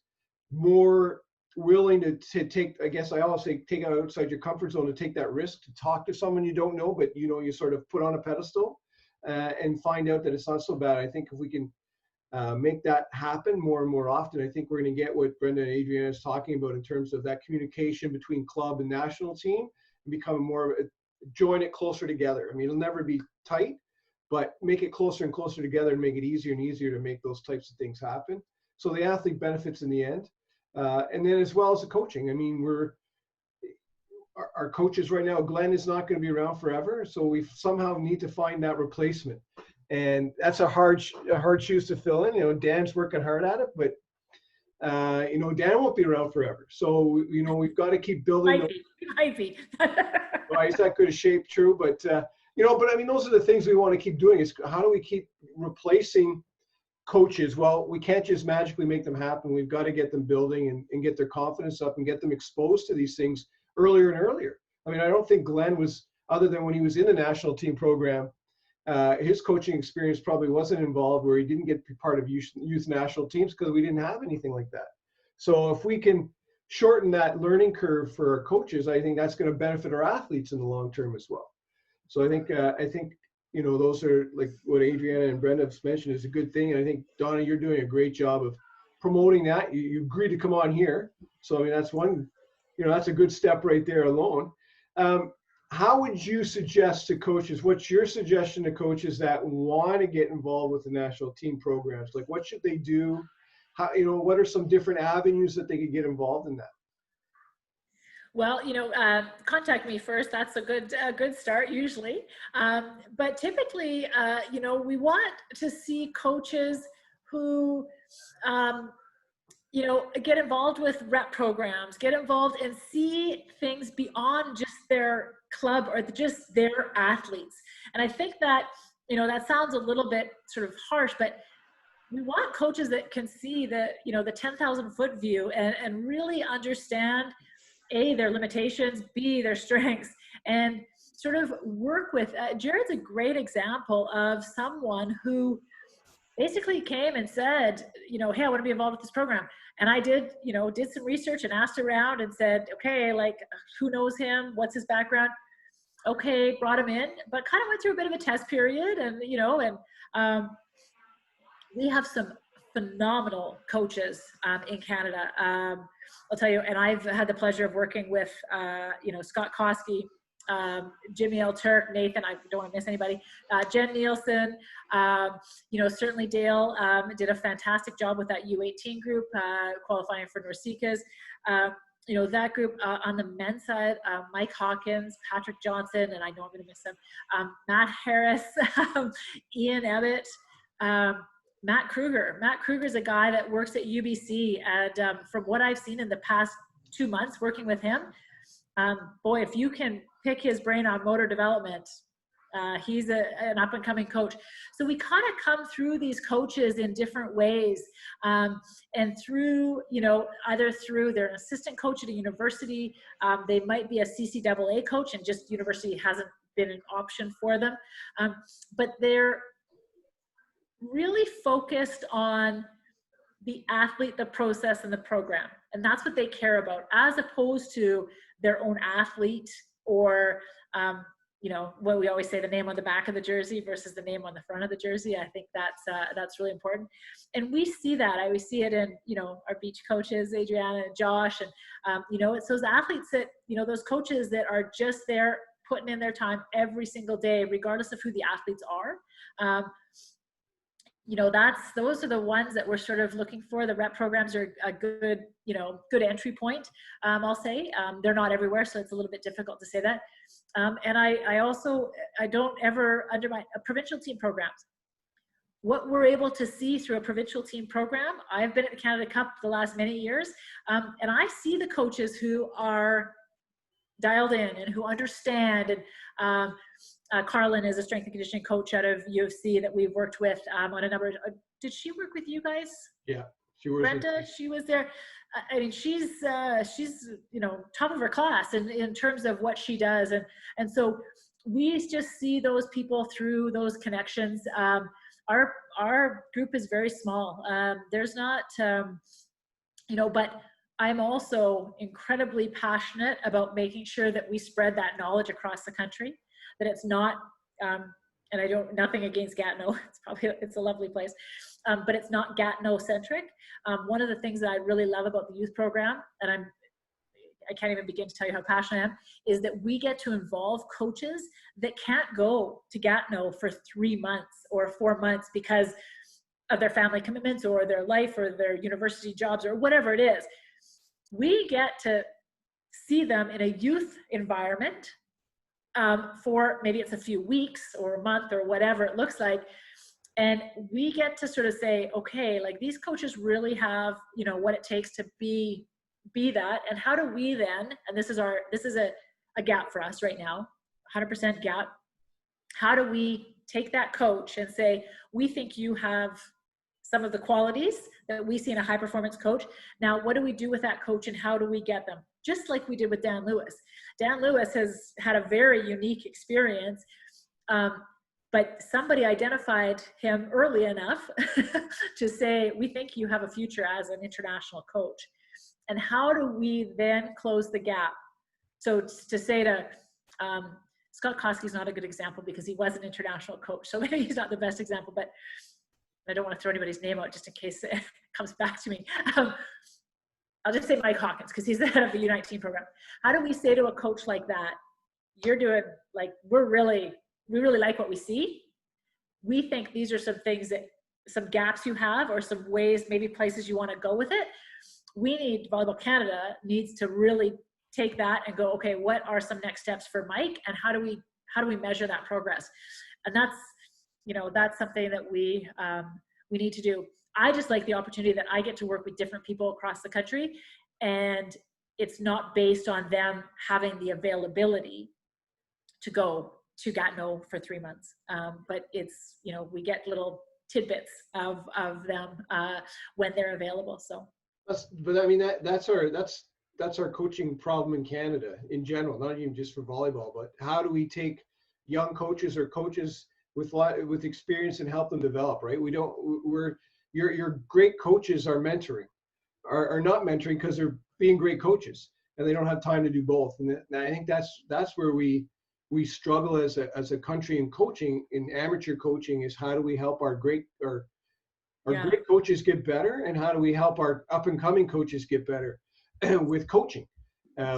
more willing to take, I guess I always say, take out outside your comfort zone, to take that risk, to talk to someone you don't know, but you know, you sort of put on a pedestal and find out that it's not so bad. I think if we can make that happen more and more often, I think we're going to get what Brenda and Adriana is talking about in terms of that communication between club and national team and become more, join it closer together. I mean, it'll never be tight, but make it closer and closer together and make it easier and easier to make those types of things happen. So the athlete benefits in the end. And then as well as the coaching. I mean, our coaches right now, Glenn is not going to be around forever. So we somehow need to find that replacement. And that's a hard shoes to fill in. You know, Dan's working hard at it, but you know, Dan won't be around forever. So, you know, we've got to keep building. Might be. Well, he's not good a shape, true, but you know, but I mean, those are the things we want to keep doing, is how do we keep replacing coaches? Well, we can't just magically make them happen. We've got to get them building and get their confidence up and get them exposed to these things earlier and earlier. I mean, I don't think Glenn was, other than when he was in the national team program, his coaching experience probably wasn't involved where he didn't get to be part of youth national teams because we didn't have anything like that. So if we can shorten that learning curve for our coaches, I think that's going to benefit our athletes in the long term as well. So I think you know, those are like what Adriana and Brenda have mentioned is a good thing. And I think, Dawna, you're doing a great job of promoting that. You agreed to come on here. So, I mean, that's one, you know, that's a good step right there alone. How would you suggest to coaches, what's your suggestion to coaches that want to get involved with the national team programs? Like, what should they do? How, you know, what are some different avenues that they could get involved in that? Well, you know, contact me first. That's a good start usually. But typically, you know, we want to see coaches who you know, get involved with rep programs, get involved and see things beyond just their club or just their athletes. And I think that, you know, that sounds a little bit sort of harsh, but we want coaches that can see the, you know, the 10,000 foot view and really understand A, their limitations, B, their strengths, and sort of work with, Jared's a great example of someone who basically came and said, you know, hey, I want to be involved with this program. And I did, you know, did some research and asked around and said, okay, like, who knows him? What's his background? Okay, brought him in, but kind of went through a bit of a test period. And, you know, and we have some phenomenal coaches in Canada. I'll tell you, and I've had the pleasure of working with, you know, Scott Koski, Jimmy L. Turk, Nathan, I don't want to miss anybody, Jen Nielsen, you know, certainly Dale did a fantastic job with that U18 group, qualifying for Norseca's. You know, that group on the men's side, Mike Hawkins, Patrick Johnson, and I know I'm going to miss them, Matt Harris, Ian Ebbett, Matt Kruger. Matt Kruger is a guy that works at UBC, and from what I've seen in the past 2 months working with him, boy, if you can pick his brain on motor development, he's an up-and-coming coach. So we kind of come through these coaches in different ways, and through, you know, either through they're an assistant coach at a university, they might be a CCAA coach, and just university hasn't been an option for them, but they're really focused on the athlete, the process, and the program. And that's what they care about, as opposed to their own athlete or, you know, what we always say, the name on the back of the jersey versus the name on the front of the jersey. I think that's really important. And we see that. I always see it in, you know, our beach coaches, Adriana and Josh. And, you know, it's those athletes that, you know, those coaches that are just there putting in their time every single day, regardless of who the athletes are. You know, those are the ones that we're sort of looking for. The rep programs are a good, you know, good entry point, I'll say. They're not everywhere, so it's a little bit difficult to say that. And I also don't ever undermine provincial team programs. What we're able to see through a provincial team program, I've been at the Canada Cup the last many years, and I see the coaches who are dialed in and who understand. And Carlin is a strength and conditioning coach out of U of C that we've worked with on a number of, did she work with you guys? Yeah, she was. Brenda, she was there. I mean, she's you know, top of her class in terms of what she does. And so we just see those people through those connections. Our group is very small. There's not, you know, but I'm also incredibly passionate about making sure that we spread that knowledge across the country, that it's not, and I don't, nothing against Gatineau, it's a lovely place, but it's not Gatineau centric. One of the things that I really love about the youth program, and I can't even begin to tell you how passionate I am, is that we get to involve coaches that can't go to Gatineau for 3 months or 4 months because of their family commitments or their life or their university jobs or whatever it is. We get to see them in a youth environment for maybe it's a few weeks or a month or whatever it looks like. And we get to sort of say, okay, like these coaches really have, you know, what it takes to be that. And how do we then, and this is a gap for us right now, 100% gap. How do we take that coach and say, we think you have some of the qualities that we see in a high performance coach. Now, what do we do with that coach and how do we get them? Just like we did with Dan Lewis. Dan Lewis has had a very unique experience, but somebody identified him early enough to say, we think you have a future as an international coach. And how do we then close the gap? So to say to, Scott Koski's not a good example because he was an international coach. So maybe he's not the best example, but I don't want to throw anybody's name out just in case it comes back to me. I'll just say Mike Hawkins because he's the head of the U19 program. How do we say to a coach like that, you're doing, like, we really like what we see. We think these are some things that, some gaps you have or some ways, maybe places you want to go with it. We need, Volleyball Canada needs to really take that and go, okay, what are some next steps for Mike and how do we measure that progress? And that's, you know, that's something that we need to do. I just like the opportunity that I get to work with different people across the country, and it's not based on them having the availability to go to Gatineau for 3 months. But it's, you know, we get little tidbits of them when they're available. So. But I mean, that's our coaching problem in Canada in general, not even just for volleyball, but how do we take young coaches or coaches with experience and help them develop, right? Your great coaches are not mentoring because they're being great coaches and they don't have time to do both. And I think that's where we struggle as a country in coaching, in amateur coaching, is how do we help our great coaches get better, and how do we help our up and coming coaches get better with coaching?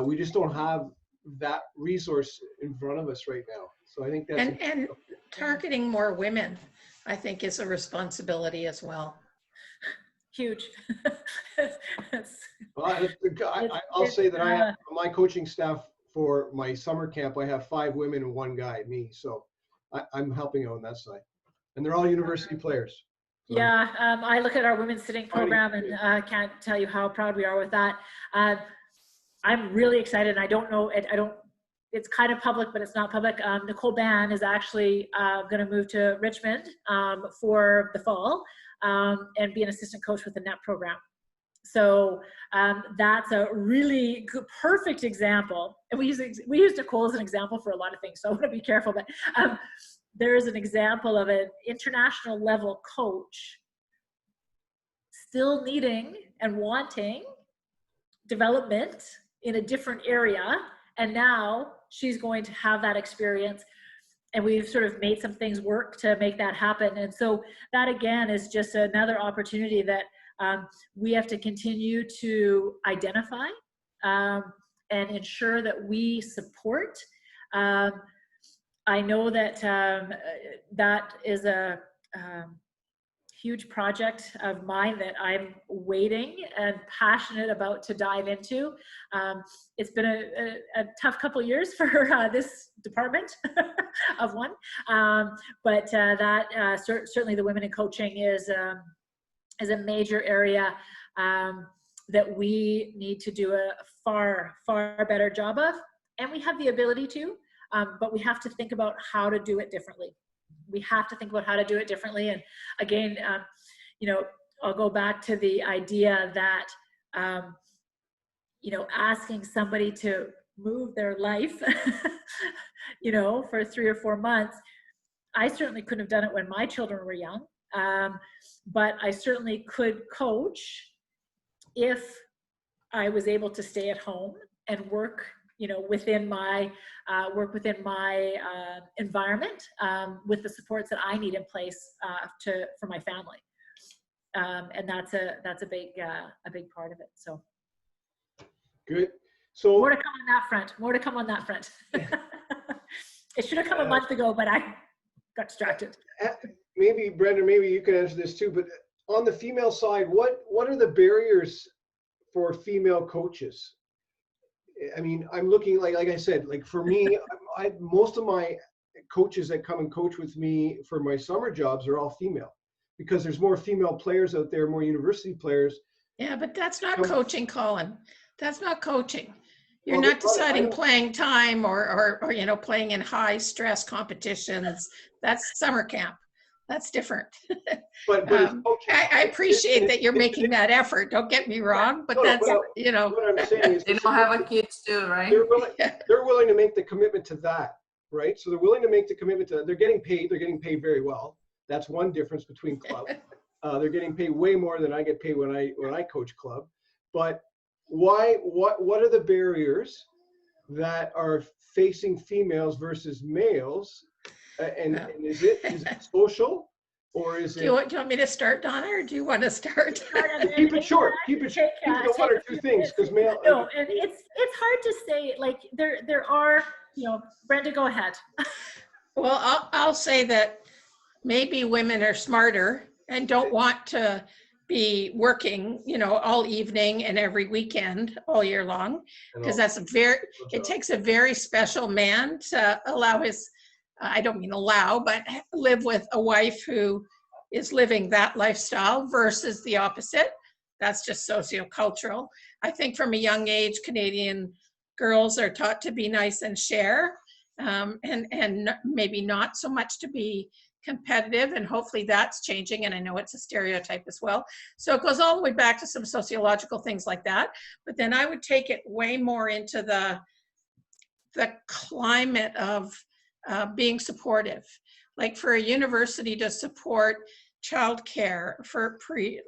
We just don't have that resource in front of us right now. So I think that's and targeting more women, I think, is a responsibility as well. Huge. Well, I'll say that I have my coaching staff for my summer camp. I have 5 women and 1 guy, me. So I'm helping out on that side, and they're all university players. So. Yeah, I look at our women's sitting program, and I can't tell you how proud we are with that. I'm really excited. I don't know. It's kind of public, but it's not public. Nicole Ban is actually going to move to Richmond for the fall and be an assistant coach with the NET program. So that's a really good, perfect example. And we use Nicole as an example for a lot of things, so I want to be careful. But there is an example of an international level coach still needing and wanting development in a different area, and now she's going to have that experience, and we've sort of made some things work to make that happen. And so that again is just another opportunity that we have to continue to identify and ensure that we support. I know that that is a huge project of mine that I'm waiting and passionate about to dive into. It's been a tough couple of years for this department of one, but certainly the women in coaching is a major area that we need to do a far better job of, and we have the ability to, but we have to think about how to do it differently. We have to think about how to do it differently. And again, you know, I'll go back to the idea that, you know, asking somebody to move their life, you know, for 3 or 4 months, I certainly couldn't have done it when my children were young, but I certainly could coach if I was able to stay at home and work, you know, within my environment with the supports that I need in place for my family, and that's a big part of it. So good. So more to come on that front. More to come on that front. It should have come a month ago, but I got distracted. Maybe Brenda, maybe you can answer this too. But on the female side, what are the barriers for female coaches? I mean, I'm looking like I said, like for me, most of my coaches that come and coach with me for my summer jobs are all female, because there's more female players out there, more university players. Yeah, but that's not coaching, Colin. That's not coaching. You're not deciding playing time or you know, playing in high stress competitions. That's summer camp. That's different. But I appreciate that you're making that effort. Don't get me wrong, but that's, you know. What I'm saying is they don't have a kids too, right? They're willing to make the commitment to that, right? So they're willing to make the commitment to that. They're getting paid. They're getting paid very well. That's one difference between club. They're getting paid way more than I get paid when I coach club. But what are the barriers that are facing females versus males? And is it social, or is it? Do you want me to start, Dawna, or do you want to start? Keep it short. Keep it one or two things, because male. No, and it's hard to say. Like there are, you know, Brenda, go ahead. Well, I'll say that maybe women are smarter and don't want to be working, you know, all evening and every weekend all year long, because that's it takes a very special man to allow his, I don't mean allow, but live with a wife who is living that lifestyle versus the opposite. That's just sociocultural. I think from a young age, Canadian girls are taught to be nice and share, and maybe not so much to be competitive, and hopefully that's changing, and I know it's a stereotype as well. So it goes all the way back to some sociological things like that, but then I would take it way more into the climate of being supportive. Like for a university to support childcare for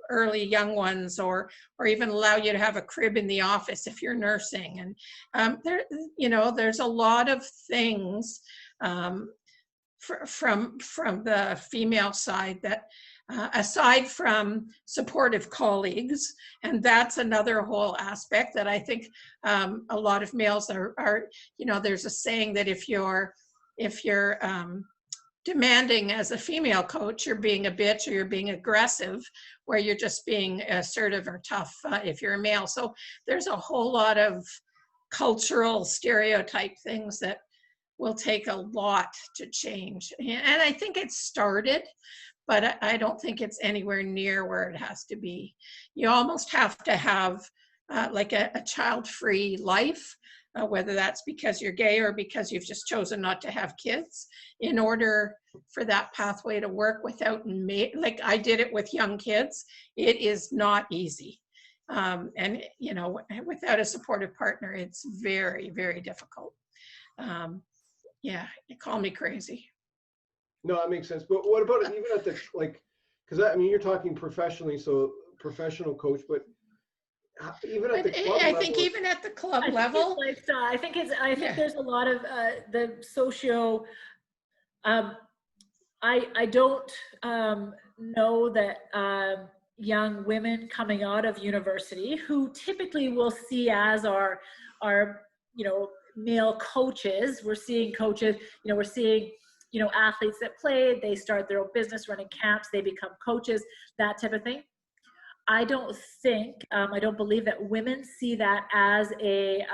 early young ones, or even allow you to have a crib in the office if you're nursing, and there's a lot of things from the female side that aside from supportive colleagues, and that's another whole aspect that I think a lot of males are there's a saying that if you're demanding as a female coach, you're being a bitch or you're being aggressive, where you're just being assertive or tough if you're a male. So there's a whole lot of cultural stereotype things that will take a lot to change. And I think it's started, but I don't think it's anywhere near where it has to be. You almost have to have like a child-free life, whether that's because you're gay or because you've just chosen not to have kids, in order for that pathway to work without, like I did it with young kids. It is not easy. And without a supportive partner, it's very, very difficult. Yeah, you call me crazy. No, that makes sense. But what about even at the, like, because I mean, you're talking professionally, so professional coach, but even at the club level, think even at the club level, I think there's a lot of the socio. I don't know that young women coming out of university, who typically we'll see as our male coaches. We're seeing coaches, we're seeing, athletes that played, they start their own business, running camps, they become coaches, that type of thing. I don't believe that women see that as a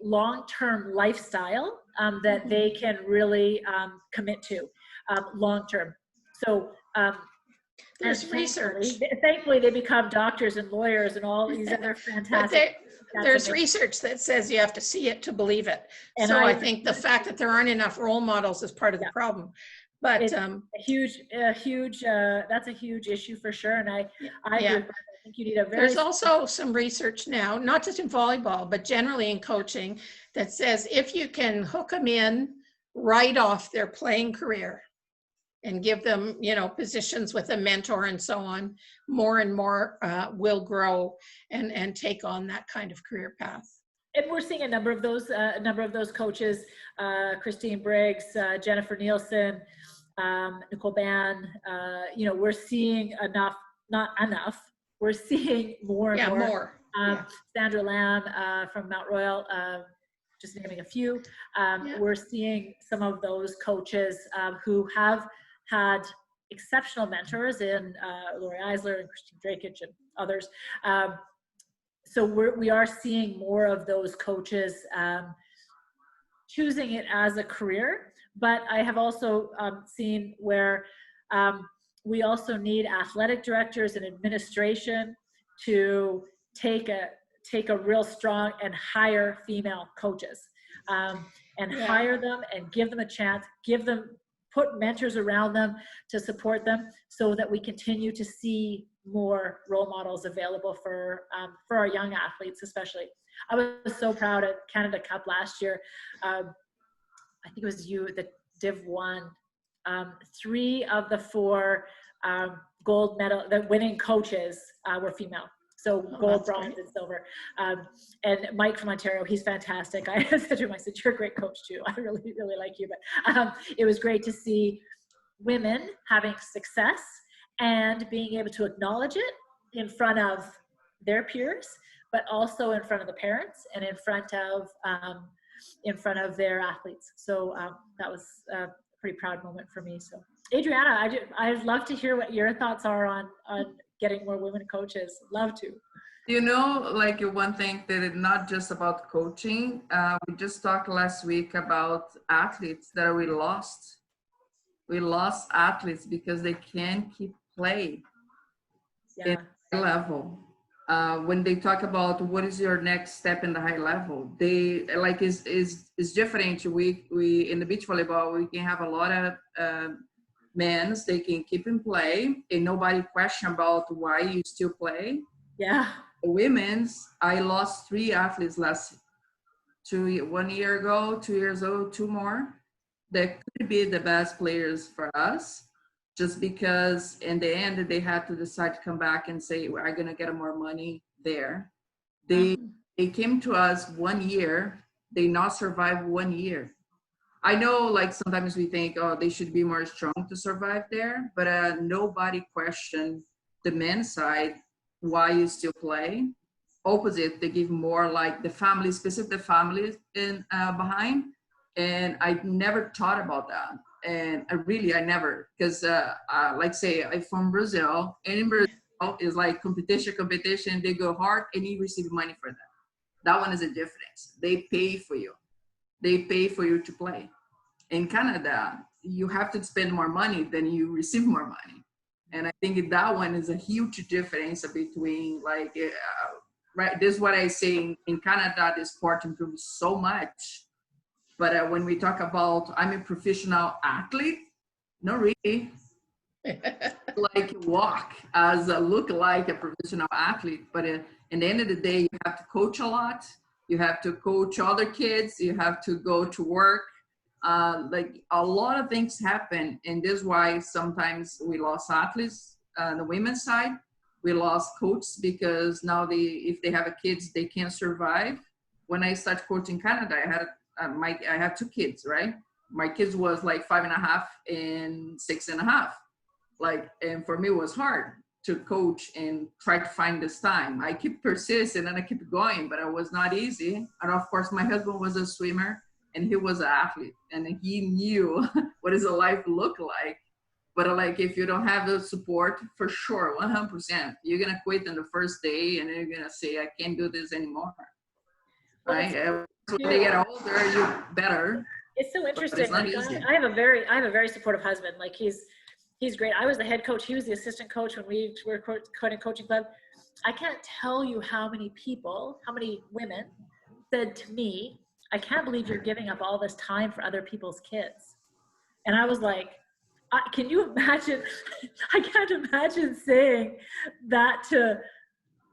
long-term lifestyle that they can really commit to long-term. So there's research. Thankfully, they become doctors and lawyers and all these other fantastic. There's research that says you have to see it to believe it. And so I think the fact that there aren't enough role models is part of the problem. But it's a huge that's a huge issue for sure. And I think you need a very. There's also some research now, not just in volleyball, but generally in coaching, that says if you can hook them in right off their playing career and give them, positions with a mentor and so on, more and more will grow and take on that kind of career path. And we're seeing a number of those coaches, Christine Briggs, Jennifer Nielsen, Nicole Ban. We're seeing not enough. We're seeing more and more. Sandra Lamb from Mount Royal, just naming a few. We're seeing some of those coaches who have had exceptional mentors in Lori Eisler and Christine Drakic and others. So we are seeing more of those coaches choosing it as a career, but I have also seen where we also need athletic directors and administration to take a real strong and hire female coaches and hire them and give them a chance, put mentors around them to support them, so that we continue to see more role models available for our young athletes, especially. I was so proud at Canada Cup last year. I think it was you that Div won. 3 of the 4 gold medal, the winning coaches were female. So gold, bronze, and silver. And Mike from Ontario, he's fantastic. I said to him, I said, you're a great coach too. I really, really like you. But it was great to see women having success and being able to acknowledge it in front of their peers, but also in front of the parents and in front of their athletes. So that was a pretty proud moment for me. So Adriana, I'd love to hear what your thoughts are on getting more women coaches. Love to. Like one thing that is not just about coaching. We just talked last week about athletes that we lost We lost athletes because they can't keep play Yeah. in high level. When they talk about what is your next step in the high level, they like is different. We in the beach volleyball we can have a lot of men's, they can keep in play and nobody question about why you still play. Yeah. The women's, I lost 3 athletes last 1 year ago, 2 years ago, 2 more that could be the best players for us, just because in the end they had to decide to come back and say we're going to get more money there. They came to us 1 year, they not survived 1 year. I know, like sometimes we think, oh, they should be more strong to survive there, but nobody questioned the men's side why you still play. Opposite, they give more like the family, specific the families in behind. And I never thought about that. And I never, because like say, I'm from Brazil, and in Brazil is like competition, they go hard and you receive money for that. That one is a difference. They pay for you. They pay for you to play. In Canada, you have to spend more money than you receive more money. And I think that one is a huge difference between like, right, this is what I say in Canada, the sport improves so much. But when we talk about, I'm a professional athlete, not really. Like walk as look like a professional athlete, but in the end of the day, you have to coach a lot. You have to coach other kids. You have to go to work. Like a lot of things happen, and this is why sometimes we lost athletes on the women's side. We lost coaches because now if they have a kids, they can't survive. When I started coaching Canada, I have 2 kids, right? My kids was like 5.5 and 6.5. Like, and for me it was hard to coach and try to find this time. I keep persisting and I keep going, but it was not easy. And of course my husband was a swimmer and he was an athlete and he knew what does a life look like. But like, if you don't have the support, for sure, 100%, you're gonna quit on the first day and you're gonna say, I can't do this anymore, right? And when they get older, you're better. It's so interesting. It's not Like, easy. I have a very supportive husband. Like he's great. I was the head coach. He was the assistant coach when we were coaching club. I can't tell you how many women said to me, I can't believe you're giving up all this time for other people's kids. And I was like, can you imagine? I can't imagine saying that to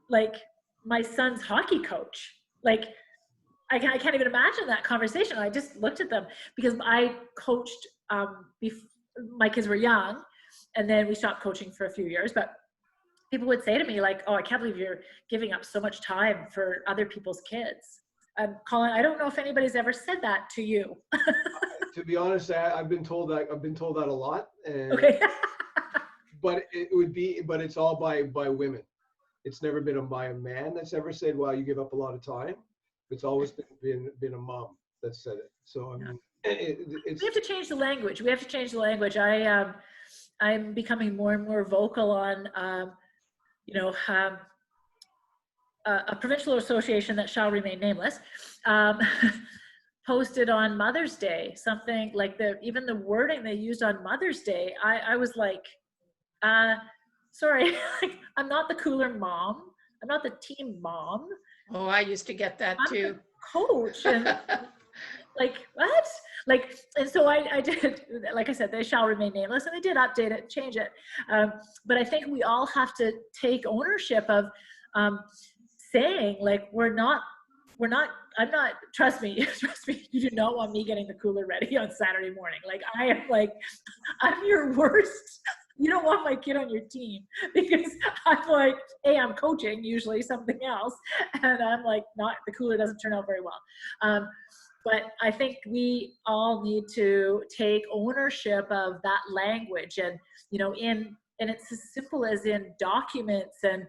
like my son's hockey coach. Like, I can't even imagine that conversation. I just looked at them because I coached before my kids were young, and then we stopped coaching for a few years. But people would say to me like, oh, I can't believe you're giving up so much time for other people's kids. Colin, I don't know if anybody's ever said that to you. To be honest, I've been told that a lot. And, Okay. but it's all by women. It's never been by a man that's ever said, well, you give up a lot of time. It's always been a mom that said it. So I mean, it's. We have to change the language. I'm becoming more and more vocal on, a provincial association that shall remain nameless, posted on Mother's Day, something like even the wording they used on Mother's Day, I was like, sorry, I'm not the cooler mom. I'm not the team mom. Oh, I used to get that I'm too. the coach. And like, what? Like, and so I did, like I said, they shall remain nameless, and they did update it, change it. But I think we all have to take ownership of saying like, I'm not, trust me, you do not want me getting the cooler ready on Saturday morning. Like, I'm your worst. You don't want my kid on your team because I'm like, hey, I'm coaching usually something else. And I'm like, the cooler doesn't turn out very well. But I think we all need to take ownership of that language and, and it's as simple as in documents and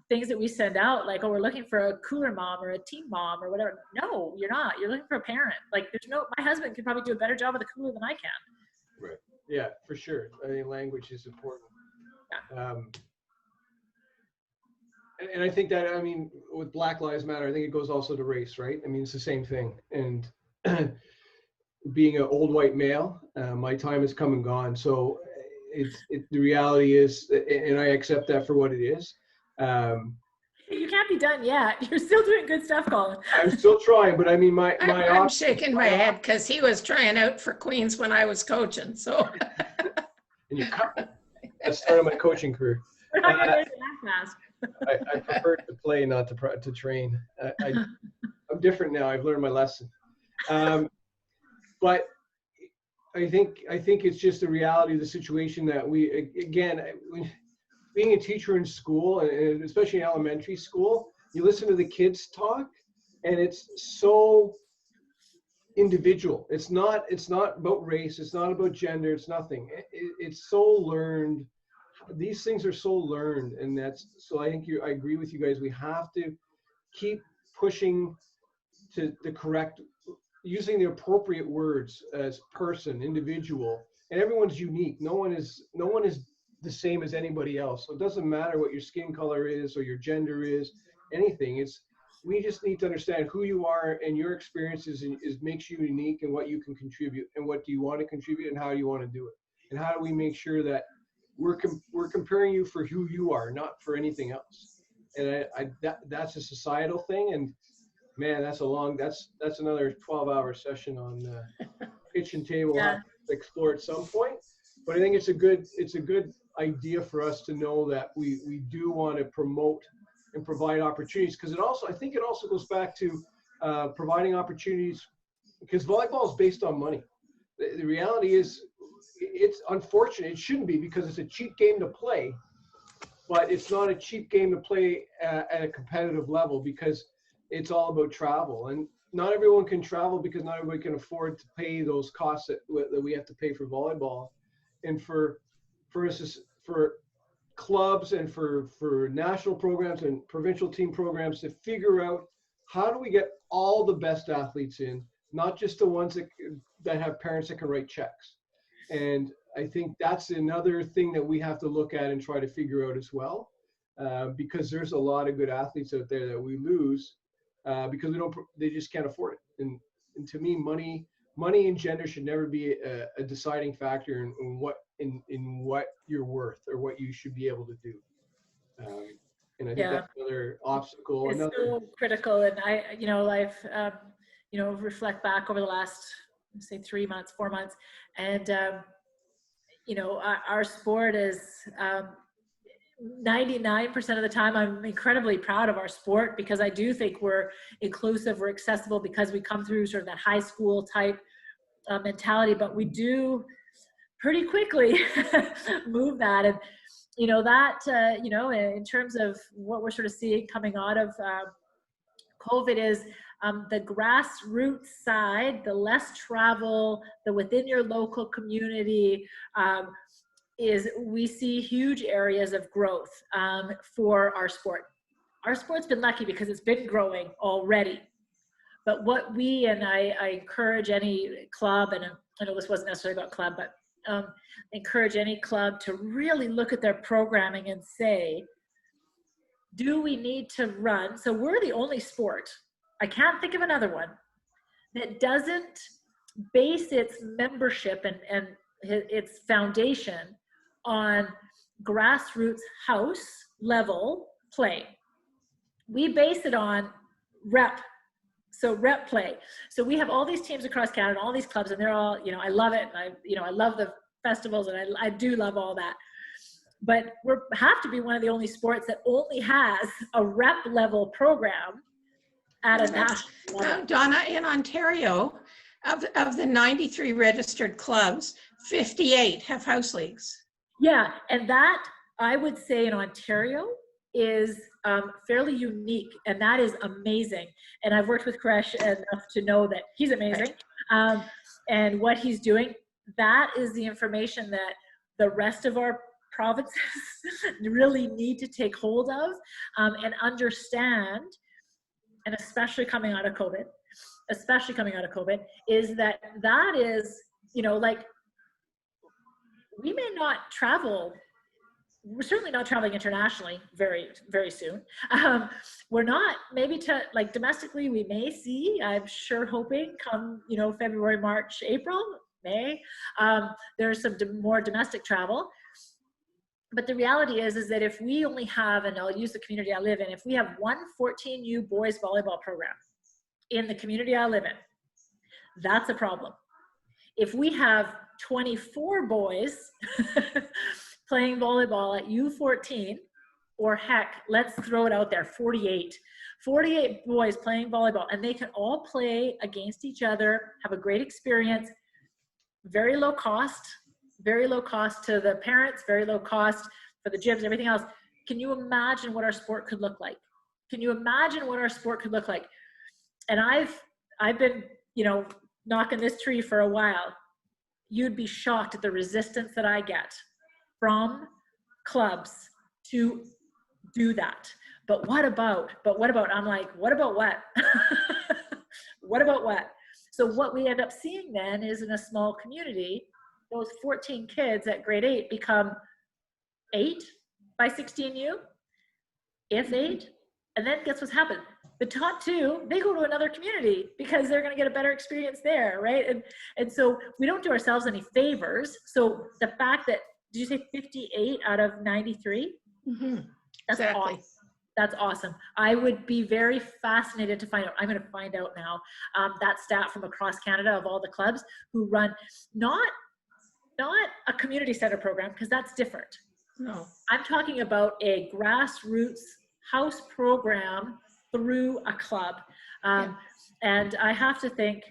things that we send out, like, oh, we're looking for a cooler mom or a team mom or whatever. No, you're not. You're looking for a parent. Like, my husband could probably do a better job of the cooler than I can. Right. Yeah, for sure. I mean, language is important. Yeah. And I think that, I mean, with Black Lives Matter, I think it goes also to race, right? I mean, it's the same thing. And being an old white male, my time has come and gone. So the reality is, and I accept that for what it is. You can't be done yet. You're still doing good stuff, Colin. I'm still trying, but I mean, I'm shaking my head because he was trying out for Queens when I was coaching. So. And you cut. That's started my coaching career. We're not going to get that fast. I prefer to play, not to train. I'm different now. I've learned my lesson. But I think it's just the reality of the situation that being a teacher in school, and especially in elementary school, you listen to the kids talk, and it's so individual. It's not about race. It's not about gender. It's nothing. It's so learned. These things are so learned, and so I think I agree with you guys. We have to keep pushing to the correct, using the appropriate words as person, individual, and everyone's unique. No one is the same as anybody else. So it doesn't matter what your skin color is or your gender is, anything. We just need to understand who you are, and your experiences makes you unique, and what you can contribute, and what do you want to contribute, and how do you want to do it, and how do we make sure that we're comparing you for who you are, not for anything else. And that's a societal thing, and man, that's another 12-hour session on the kitchen table. We'll have to explore at some point, but I think it's a good idea for us to know that we do want to promote and provide opportunities, because I think it also goes back to providing opportunities, because volleyball is based on money. The reality is, it's unfortunate. It shouldn't be, because it's a cheap game to play, but it's not a cheap game to play at a competitive level, because it's all about travel, and not everyone can travel, because not everybody can afford to pay those costs that we have to pay for volleyball. And for clubs and for national programs and provincial team programs to figure out, how do we get all the best athletes in, not just the ones that have parents that can write checks. And I think that's another thing that we have to look at and try to figure out as well, because there's a lot of good athletes out there that we lose because they just can't afford it. And to me, money and gender should never be a deciding factor in what you're worth or what you should be able to do. And I think that's another obstacle. It's so critical. And I've reflect back over the last, say, 3 months, 4 months, and our sport is 99% of the time, I'm incredibly proud of our sport, because I do think we're inclusive, we're accessible, because we come through sort of that high school type mentality, but we do pretty quickly move that. And in terms of what we're sort of seeing coming out of COVID is the grassroots side, the less travel, the within your local community, we see huge areas of growth for our sport. Our sport's been lucky because it's been growing already. But what I encourage any club, and I know this wasn't necessarily about club, but encourage any club to really look at their programming and say, do we need to run? So we're the only sport, I can't think of another one, that doesn't base its membership and its foundation on grassroots house level play. We base it on rep play. So we have all these teams across Canada, all these clubs, and they're all, I love it. And I love the festivals, and I do love all that. But we have to be one of the only sports that only has a rep level program at a national level. Dawna, in Ontario, of the 93 registered clubs, 58 have house leagues. Yeah, and that, I would say, in Ontario is fairly unique, and that is amazing. And I've worked with Koresh enough to know that he's amazing, and what he's doing. That is the information that the rest of our provinces really need to take hold of and understand, and especially coming out of COVID, is that is, we may not travel we're certainly not traveling internationally very, very soon. We're not, maybe to like domestically, we may see, I'm sure hoping come, you know, February, March, April, May, there's some more domestic travel. But the reality is that if we only have, and I'll use the community I live in, if we have one 14U boys volleyball program in the community I live in, that's a problem. If we have 24 boys playing volleyball at U14, or heck, let's throw it out there, 48 boys playing volleyball, and they can all play against each other, have a great experience, very low cost to the parents, very low cost for the gyms, everything else. Can you imagine what our sport could look like? Can you imagine what our sport could look like? And I've been, you know, knocking this tree for a while. You'd be shocked at the resistance that I get from clubs to do that. But what about, I'm like, what about what? What about what? So what we end up seeing then is in a small community, those 14 kids at grade 8 become 8 by 16U, if 8, and then guess what's happened? The top 2, they go to another community because they're going to get a better experience there, right? And so we don't do ourselves any favors. So the fact that, did you say 58 out of 93? Mm-hmm. That's exactly. awesome. That's awesome. I would be very fascinated to find out. I'm going to find out now that stat from across Canada of all the clubs who run not a community center program, because that's different. No. I'm talking about a grassroots house program through a club. And I have to think,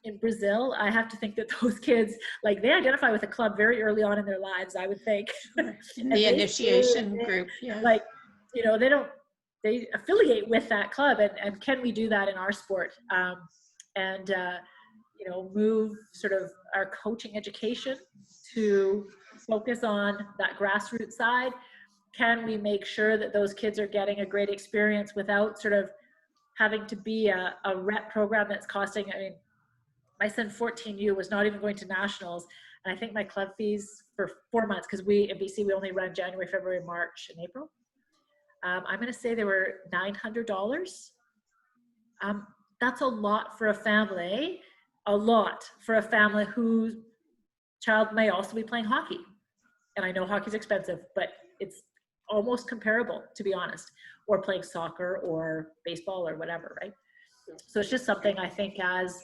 in Brazil, I have to think that those kids, like, they identify with a club very early on in their lives, I would think. In the initiation group, yeah. Like, you know, they affiliate with that club, and can we do that in our sport? You know, move sort of our coaching education to focus on that grassroots side. Can we make sure that those kids are getting a great experience without sort of having to be a rep program that's costing, I mean, my son 14U was not even going to nationals. And I think my club fees for 4 months, because we in BC, we only run January, February, March, and April. I'm going to say they were $900. That's a lot for a family, whose child may also be playing hockey. And I know hockey's expensive, but it's almost comparable, to be honest, or playing soccer or baseball or whatever, right? So it's just something I think as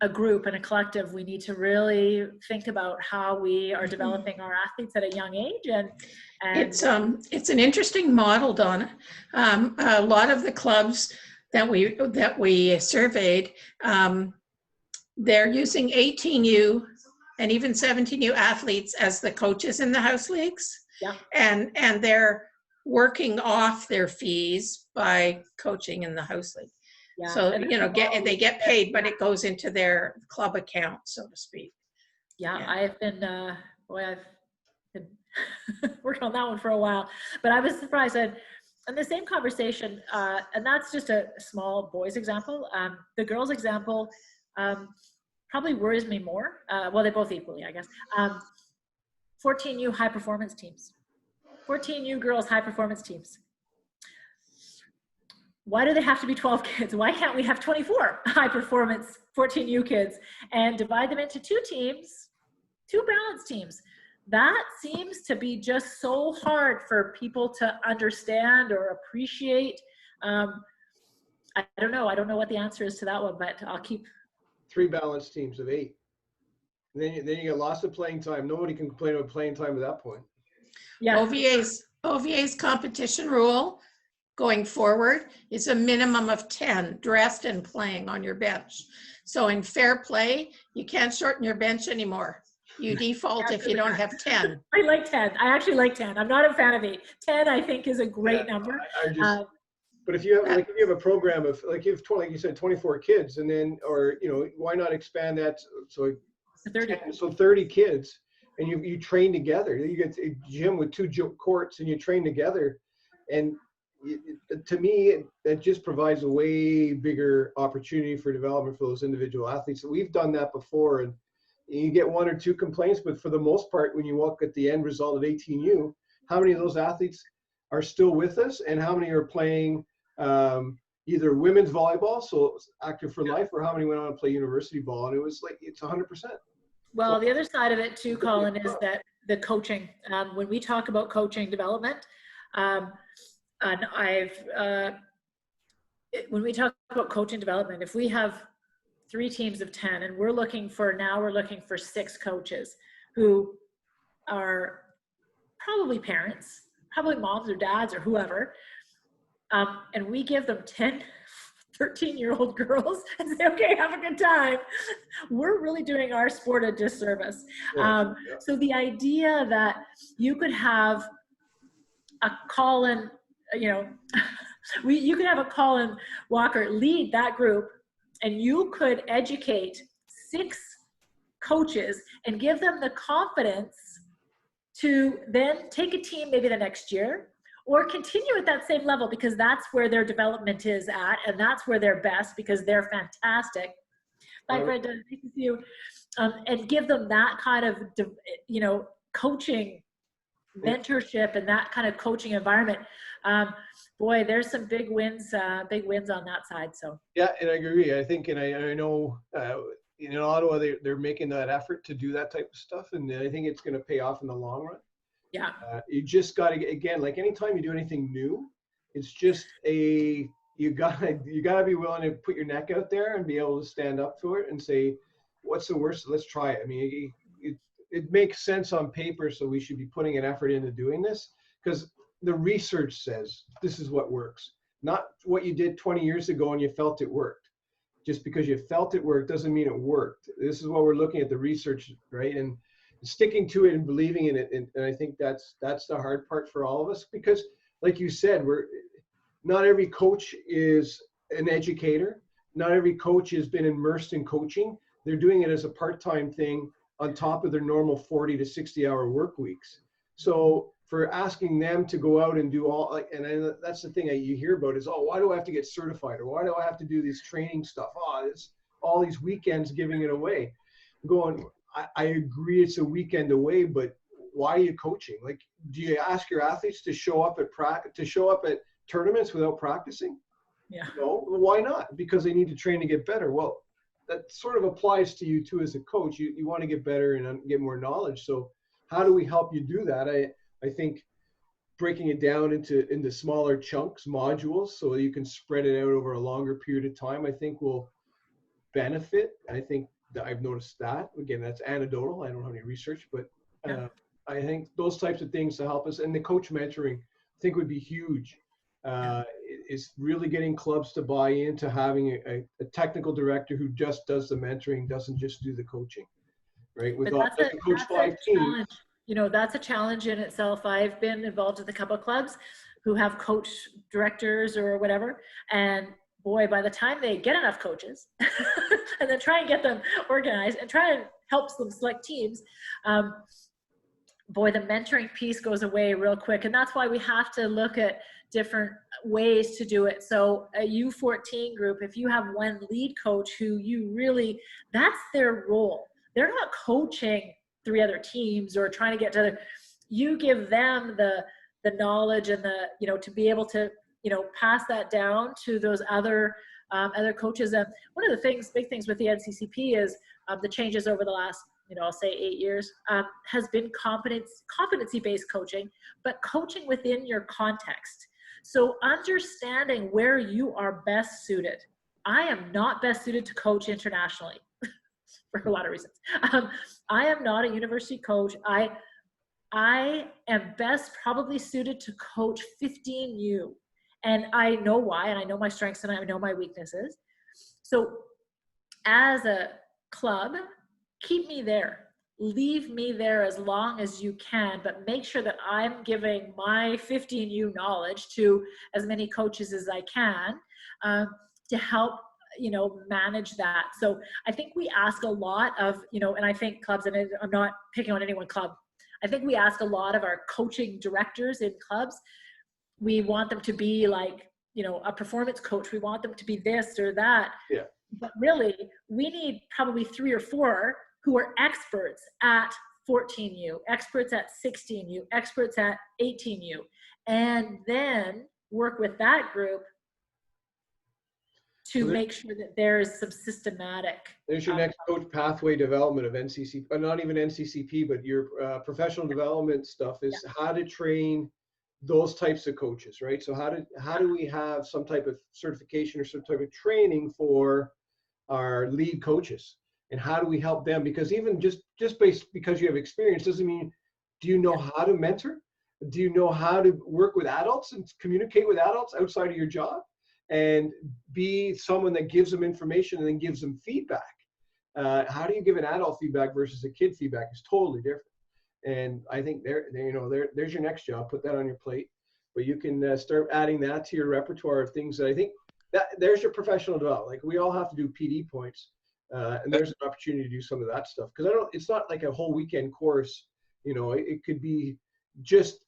a group and a collective, we need to really think about how we are developing our athletes at a young age. And it's an interesting model, Dawna. A lot of the clubs that we surveyed, they're using 18U and even 17U athletes as the coaches in the house leagues. Yeah. And they're working off their fees by coaching in the house league. Yeah. So, you know, they get paid, but it goes into their club account, so to speak. Yeah. I've been, I've been working on that one for a while, but I was surprised that in the same conversation, and that's just a small boys example. The girls example probably worries me more. Well, they both equally, I guess. 14U high performance teams. 14U girls high performance teams. Why do they have to be 12 kids? Why can't we have 24 high performance 14U kids and divide them into 2 teams, 2 balanced teams? That seems to be just so hard for people to understand or appreciate. I don't know. I don't know what the answer is to that one, but I'll keep. 3 balanced teams of 8. Then you get lots of playing time. Nobody can complain about playing time at that point. Yeah. OVA's competition rule going forward is a minimum of 10 dressed and playing on your bench. So in fair play, you can't shorten your bench anymore. You default if you don't have 10. I like 10. I actually like 10. I'm not a fan of 8. 10, I think, is a great number. But if you have a program of like you said 24 kids, and then, or you know, why not expand that so 30. So 30 kids, and you train together. You get a gym with 2 courts, and you train together, and to me, that just provides a way bigger opportunity for development for those individual athletes. So we've done that before, and you get 1 or 2 complaints, but for the most part, when you look at the end result of 18U, how many of those athletes are still with us, and how many are playing either women's volleyball, so active for life, or how many went on to play university ball. And it was like, it's 100%. Well, the other side of it too, Colin, is that the coaching. When we talk about coaching development, and when we talk about coaching development, if we have 3 teams of 10 and we're looking for 6 coaches who are probably parents, probably moms or dads or whoever, and we give them 10, 13-year-old girls and say, okay, have a good time, we're really doing our sport a disservice. So the idea that you could have a Colin, you could have a Colin Walker lead that group, and you could educate 6 coaches and give them the confidence to then take a team maybe the next year, or continue at that same level, because that's where their development is at, and that's where they're best, because they're fantastic. Bye, Brenda, nice to see you. And give them that kind of, coaching, mentorship, and that kind of coaching environment. Boy, there's some big wins on that side. So yeah, and I agree. I think, and I know in Ottawa they're making that effort to do that type of stuff, and I think it's going to pay off in the long run. Yeah. You just got to, again, like anytime you do anything new, it's just you gotta be willing to put your neck out there and be able to stand up to it and say, what's the worst? Let's try it. I mean, it makes sense on paper, so we should be putting an effort into doing this, because the research says this is what works, not what you did 20 years ago and you felt it worked. Just because you felt it worked doesn't mean it worked. This is what we're looking at, the research, right? And sticking to it and believing in it. And I think that's the hard part for all of us, because like you said, not every coach is an educator. Not every coach has been immersed in coaching. They're doing it as a part-time thing on top of their normal 40 to 60 hour work weeks. So for asking them to go out and do and that's the thing that you hear about is, oh, why do I have to get certified? Or why do I have to do this training stuff? Oh, it's all these weekends giving it away. I'm going, I agree it's a weekend away, but why are you coaching? Like, do you ask your athletes to show up at tournaments without practicing? Yeah. No, why not? Because they need to train to get better. Well, that sort of applies to you too as a coach. You want to get better and get more knowledge. So how do we help you do that? I think breaking it down into smaller chunks, modules, so you can spread it out over a longer period of time, I think will benefit. I think that I've noticed that. Again, that's anecdotal. I don't have any research, but I think those types of things to help us. And the coach mentoring, I think, would be huge. Is really getting clubs to buy into having a technical director who just does the mentoring, doesn't just do the coaching, right? With all the coach 5 teams. That's a challenge in itself. I've been involved with a couple of clubs who have coach directors or whatever, and boy, by the time they get enough coaches and then try and get them organized and try and help them select teams, boy, the mentoring piece goes away real quick. And that's why we have to look at different ways to do it. So a U14 group, if you have one lead coach who that's their role. They're not coaching 3 other teams or trying to get to you give them the knowledge and to be able to, pass that down to those other coaches. And one of the big things with the NCCP is the changes over the last, I'll say 8 years, has been competency-based coaching, but coaching within your context. So understanding where you are best suited. I am not best suited to coach internationally for a lot of reasons. I am not a university coach. I am best probably suited to coach 15U. And I know why, and I know my strengths and I know my weaknesses. So as a club, keep me there. Leave me there as long as you can, but make sure that I'm giving my 15U knowledge to as many coaches as I can to help, manage that. So I think we ask a lot of, and I think clubs, and I'm not picking on any one club, I think we ask a lot of our coaching directors in clubs. We want them to be like, a performance coach. We want them to be this or that. Yeah. But really, we need probably 3 or 4 who are experts at 14U, experts at 16U, experts at 18U, and then work with that group to make sure that there is some systematic. There's your next coach pathway development of NCCP, but not even NCCP, but your professional development stuff is how to train those types of coaches, right? So how do we have some type of certification or some type of training for our lead coaches, and how do we help them? Because even just because you have experience doesn't mean, do you know how to mentor? Do you know how to work with adults and communicate with adults outside of your job? And be someone that gives them information and then gives them feedback. How do you give an adult feedback versus a kid feedback is totally different. And I think there's your next job. Put that on your plate. But you can start adding that to your repertoire of things that I think that there's your professional development. Like we all have to do PD points, and there's an opportunity to do some of that stuff. Because it's not like a whole weekend course. It could be just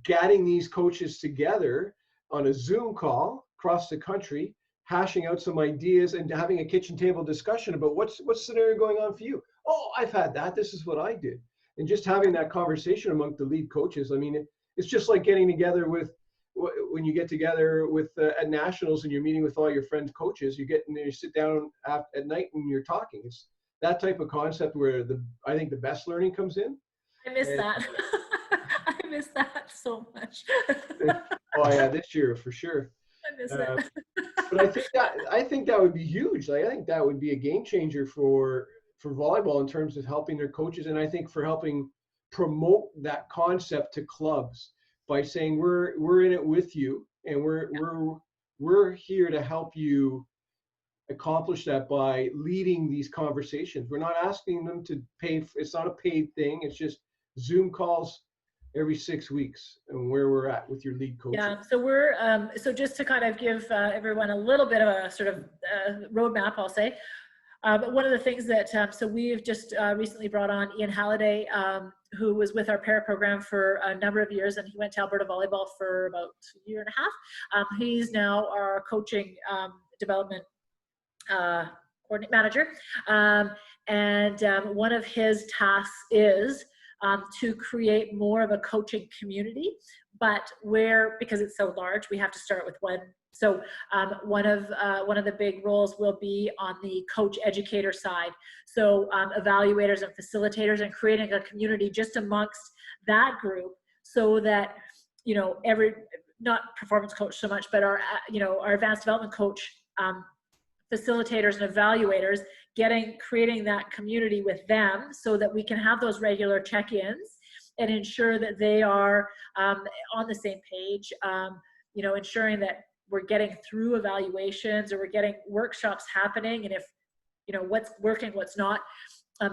getting these coaches together on a Zoom call across the country, hashing out some ideas and having a kitchen table discussion about what's scenario going on for you. Oh, I've had that. This is what I did. And just having that conversation among the lead coaches. I mean, it's just like getting together when you get together with at nationals and you're meeting with all your friends coaches, you sit down at night and you're talking. It's that type of concept where I think the best learning comes in. I miss that. I miss that so much. Oh yeah, this year for sure. I miss that. But I think that would be huge. Like I think that would be a game changer for volleyball in terms of helping their coaches, and I think for helping promote that concept to clubs by saying we're in it with you, and we're here to help you accomplish that by leading these conversations. We're not asking them to pay. It's not a paid thing. It's just Zoom calls every 6 weeks, and where we're at with your lead coach. Yeah, so we're so just to kind of give everyone a little bit of a sort of roadmap, I'll say. But one of the things that so we've just recently brought on Ian Halliday, who was with our para program for a number of years, and he went to Alberta Volleyball for about a year and a half. He's now our coaching development manager, and one of his tasks is to create more of a coaching community, but because it's so large, we have to start with one. So one of the big roles will be on the coach educator side. So evaluators and facilitators, and creating a community just amongst that group, so that not performance coach so much, but our advanced development coach, facilitators and evaluators, creating that community with them, so that we can have those regular check-ins and ensure that they are on the same page, ensuring that we're getting through evaluations, or we're getting workshops happening, and if what's working, what's not.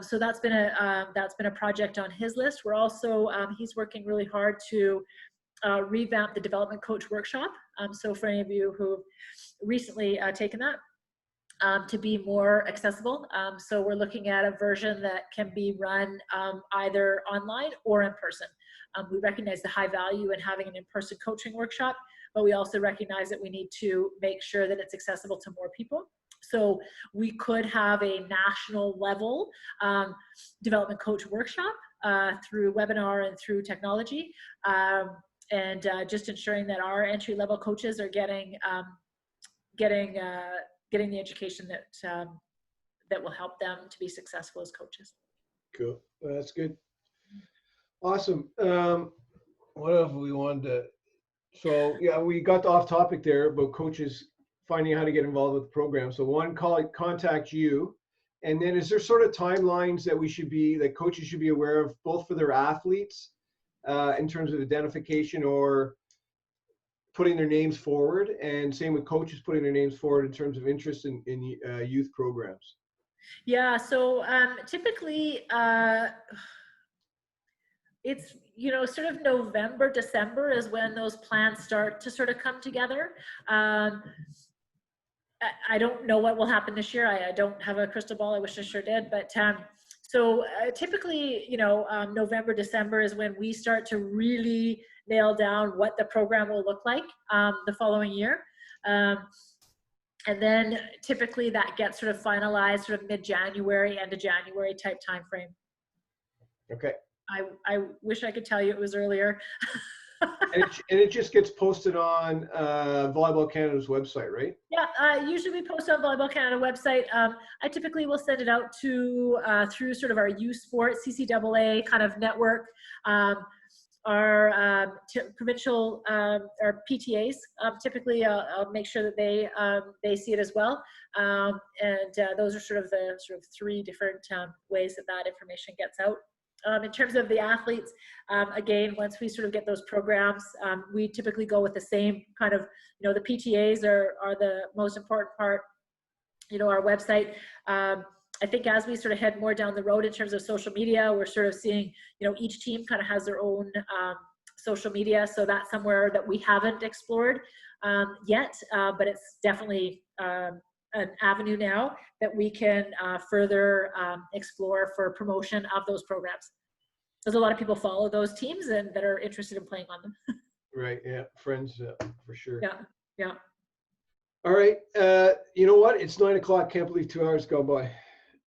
So that's been a project on his list. We're also he's working really hard to revamp the development coach workshop. So for any of you who've recently taken that, to be more accessible. So we're looking at a version that can be run either online or in person. We recognize the high value in having an in-person coaching workshop, but we also recognize that we need to make sure that it's accessible to more people. So we could have a national level development coach workshop through webinar and through technology, and just ensuring that our entry-level coaches are getting the education that will help them to be successful as coaches. Cool. Well, that's good. Awesome. What else we wanted to? So yeah, we got off topic there about coaches finding out how to get involved with the program. So one, contact you, and then is there sort of timelines that coaches should be aware of, both for their athletes in terms of identification or putting their names forward, and same with coaches putting their names forward in terms of interest in youth programs? Yeah, so typically it's sort of November, December is when those plans start to sort of come together. I don't know what will happen this year. I don't have a crystal ball. I wish I sure did, but so typically November, December is when we start to really nail down what the program will look like the following year. And then typically that gets sort of finalized sort of mid-January, end of January type time frame. Okay. I wish I could tell you it was earlier. And it just gets posted on Volleyball Canada's website, right? Yeah, usually we post on Volleyball Canada website. I typically will send it out to through sort of our U Sports CCAA kind of network, our provincial or PTAs. Typically, I'll make sure that they see it as well. And those are sort of the three different ways that information gets out. In terms of the athletes, again, once we sort of get those programs, we typically go with the same kind of, the PTAs are the most important part, our website. I think as we sort of head more down the road in terms of social media, we're sort of seeing, each team kind of has their own social media. So that's somewhere that we haven't explored yet, but it's definitely an avenue now that we can further explore for promotion of those programs. There's a lot of people follow those teams and that are interested in playing on them. Right. Yeah. Friends, for sure. Yeah. Yeah. All right. You know what? It's 9 o'clock. Can't believe 2 hours go by.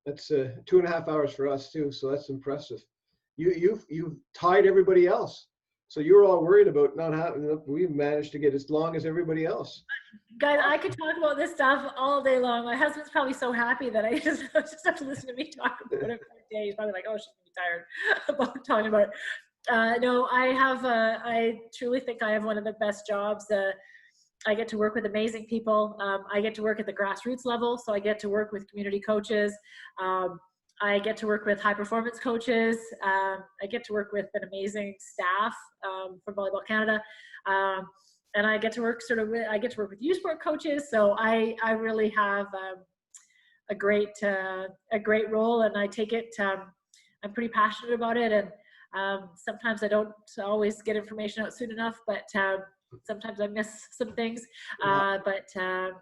That's 2.5 hours for us too. So that's impressive. You've tied everybody else. So you were all worried about not having. We've managed to get as long as everybody else. Guys, I could talk about this stuff all day long. My husband's probably so happy that I just have to listen to me talk about it for a day. He's probably like, oh, she's gonna be tired about talking about it. No, I truly think I have one of the best jobs. I get to work with amazing people. I get to work at the grassroots level, so I get to work with community coaches. I get to work with high performance coaches. I get to work with an amazing staff from Volleyball Canada. And I get to work with U Sport coaches. So I really have a great role, and I take it. I'm pretty passionate about it, and sometimes I don't always get information out soon enough, but sometimes I miss some things. But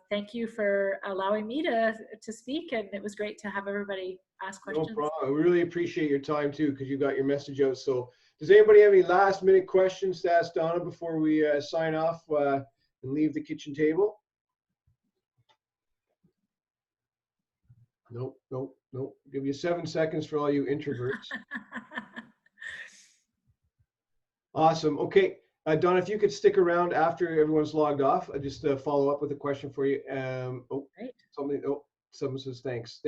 thank you for allowing me to speak, and it was great to have everybody ask questions. No problem. We really appreciate your time too, because you got your message out. So does anybody have any last minute questions to ask Dawna before we sign off and leave the kitchen table? Nope. Give you 7 seconds for all you introverts. Awesome. Okay. Dawna, if you could stick around after everyone's logged off, just follow up with a question for you. Someone says thanks.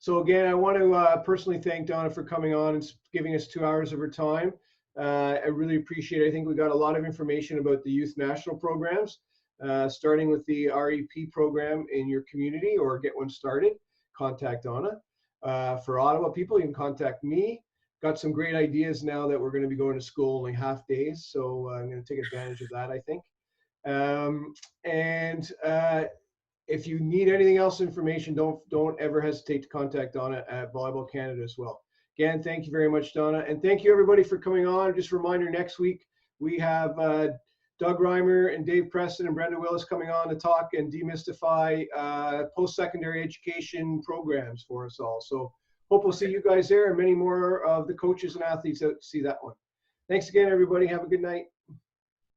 So again, I want to personally thank Dawna for coming on and giving us 2 hours of her time. I really appreciate it. I think we got a lot of information about the youth national programs, starting with the REP program in your community, or get one started. Contact Dawna. For Ottawa people, you can contact me. Got some great ideas now that we're going to be going to school only half days, so I'm going to take advantage of that, I think. If you need anything else information, don't ever hesitate to contact Dawna at Volleyball Canada as well. Again, thank you very much, Dawna, and thank you everybody for coming on. Just a reminder, next week we have Doug Reimer and Dave Preston and Brenda Willis coming on to talk and demystify post-secondary education programs for us all. So hope we'll see you guys there, and many more of the coaches and athletes out to see that one. Thanks again, everybody. Have a good night.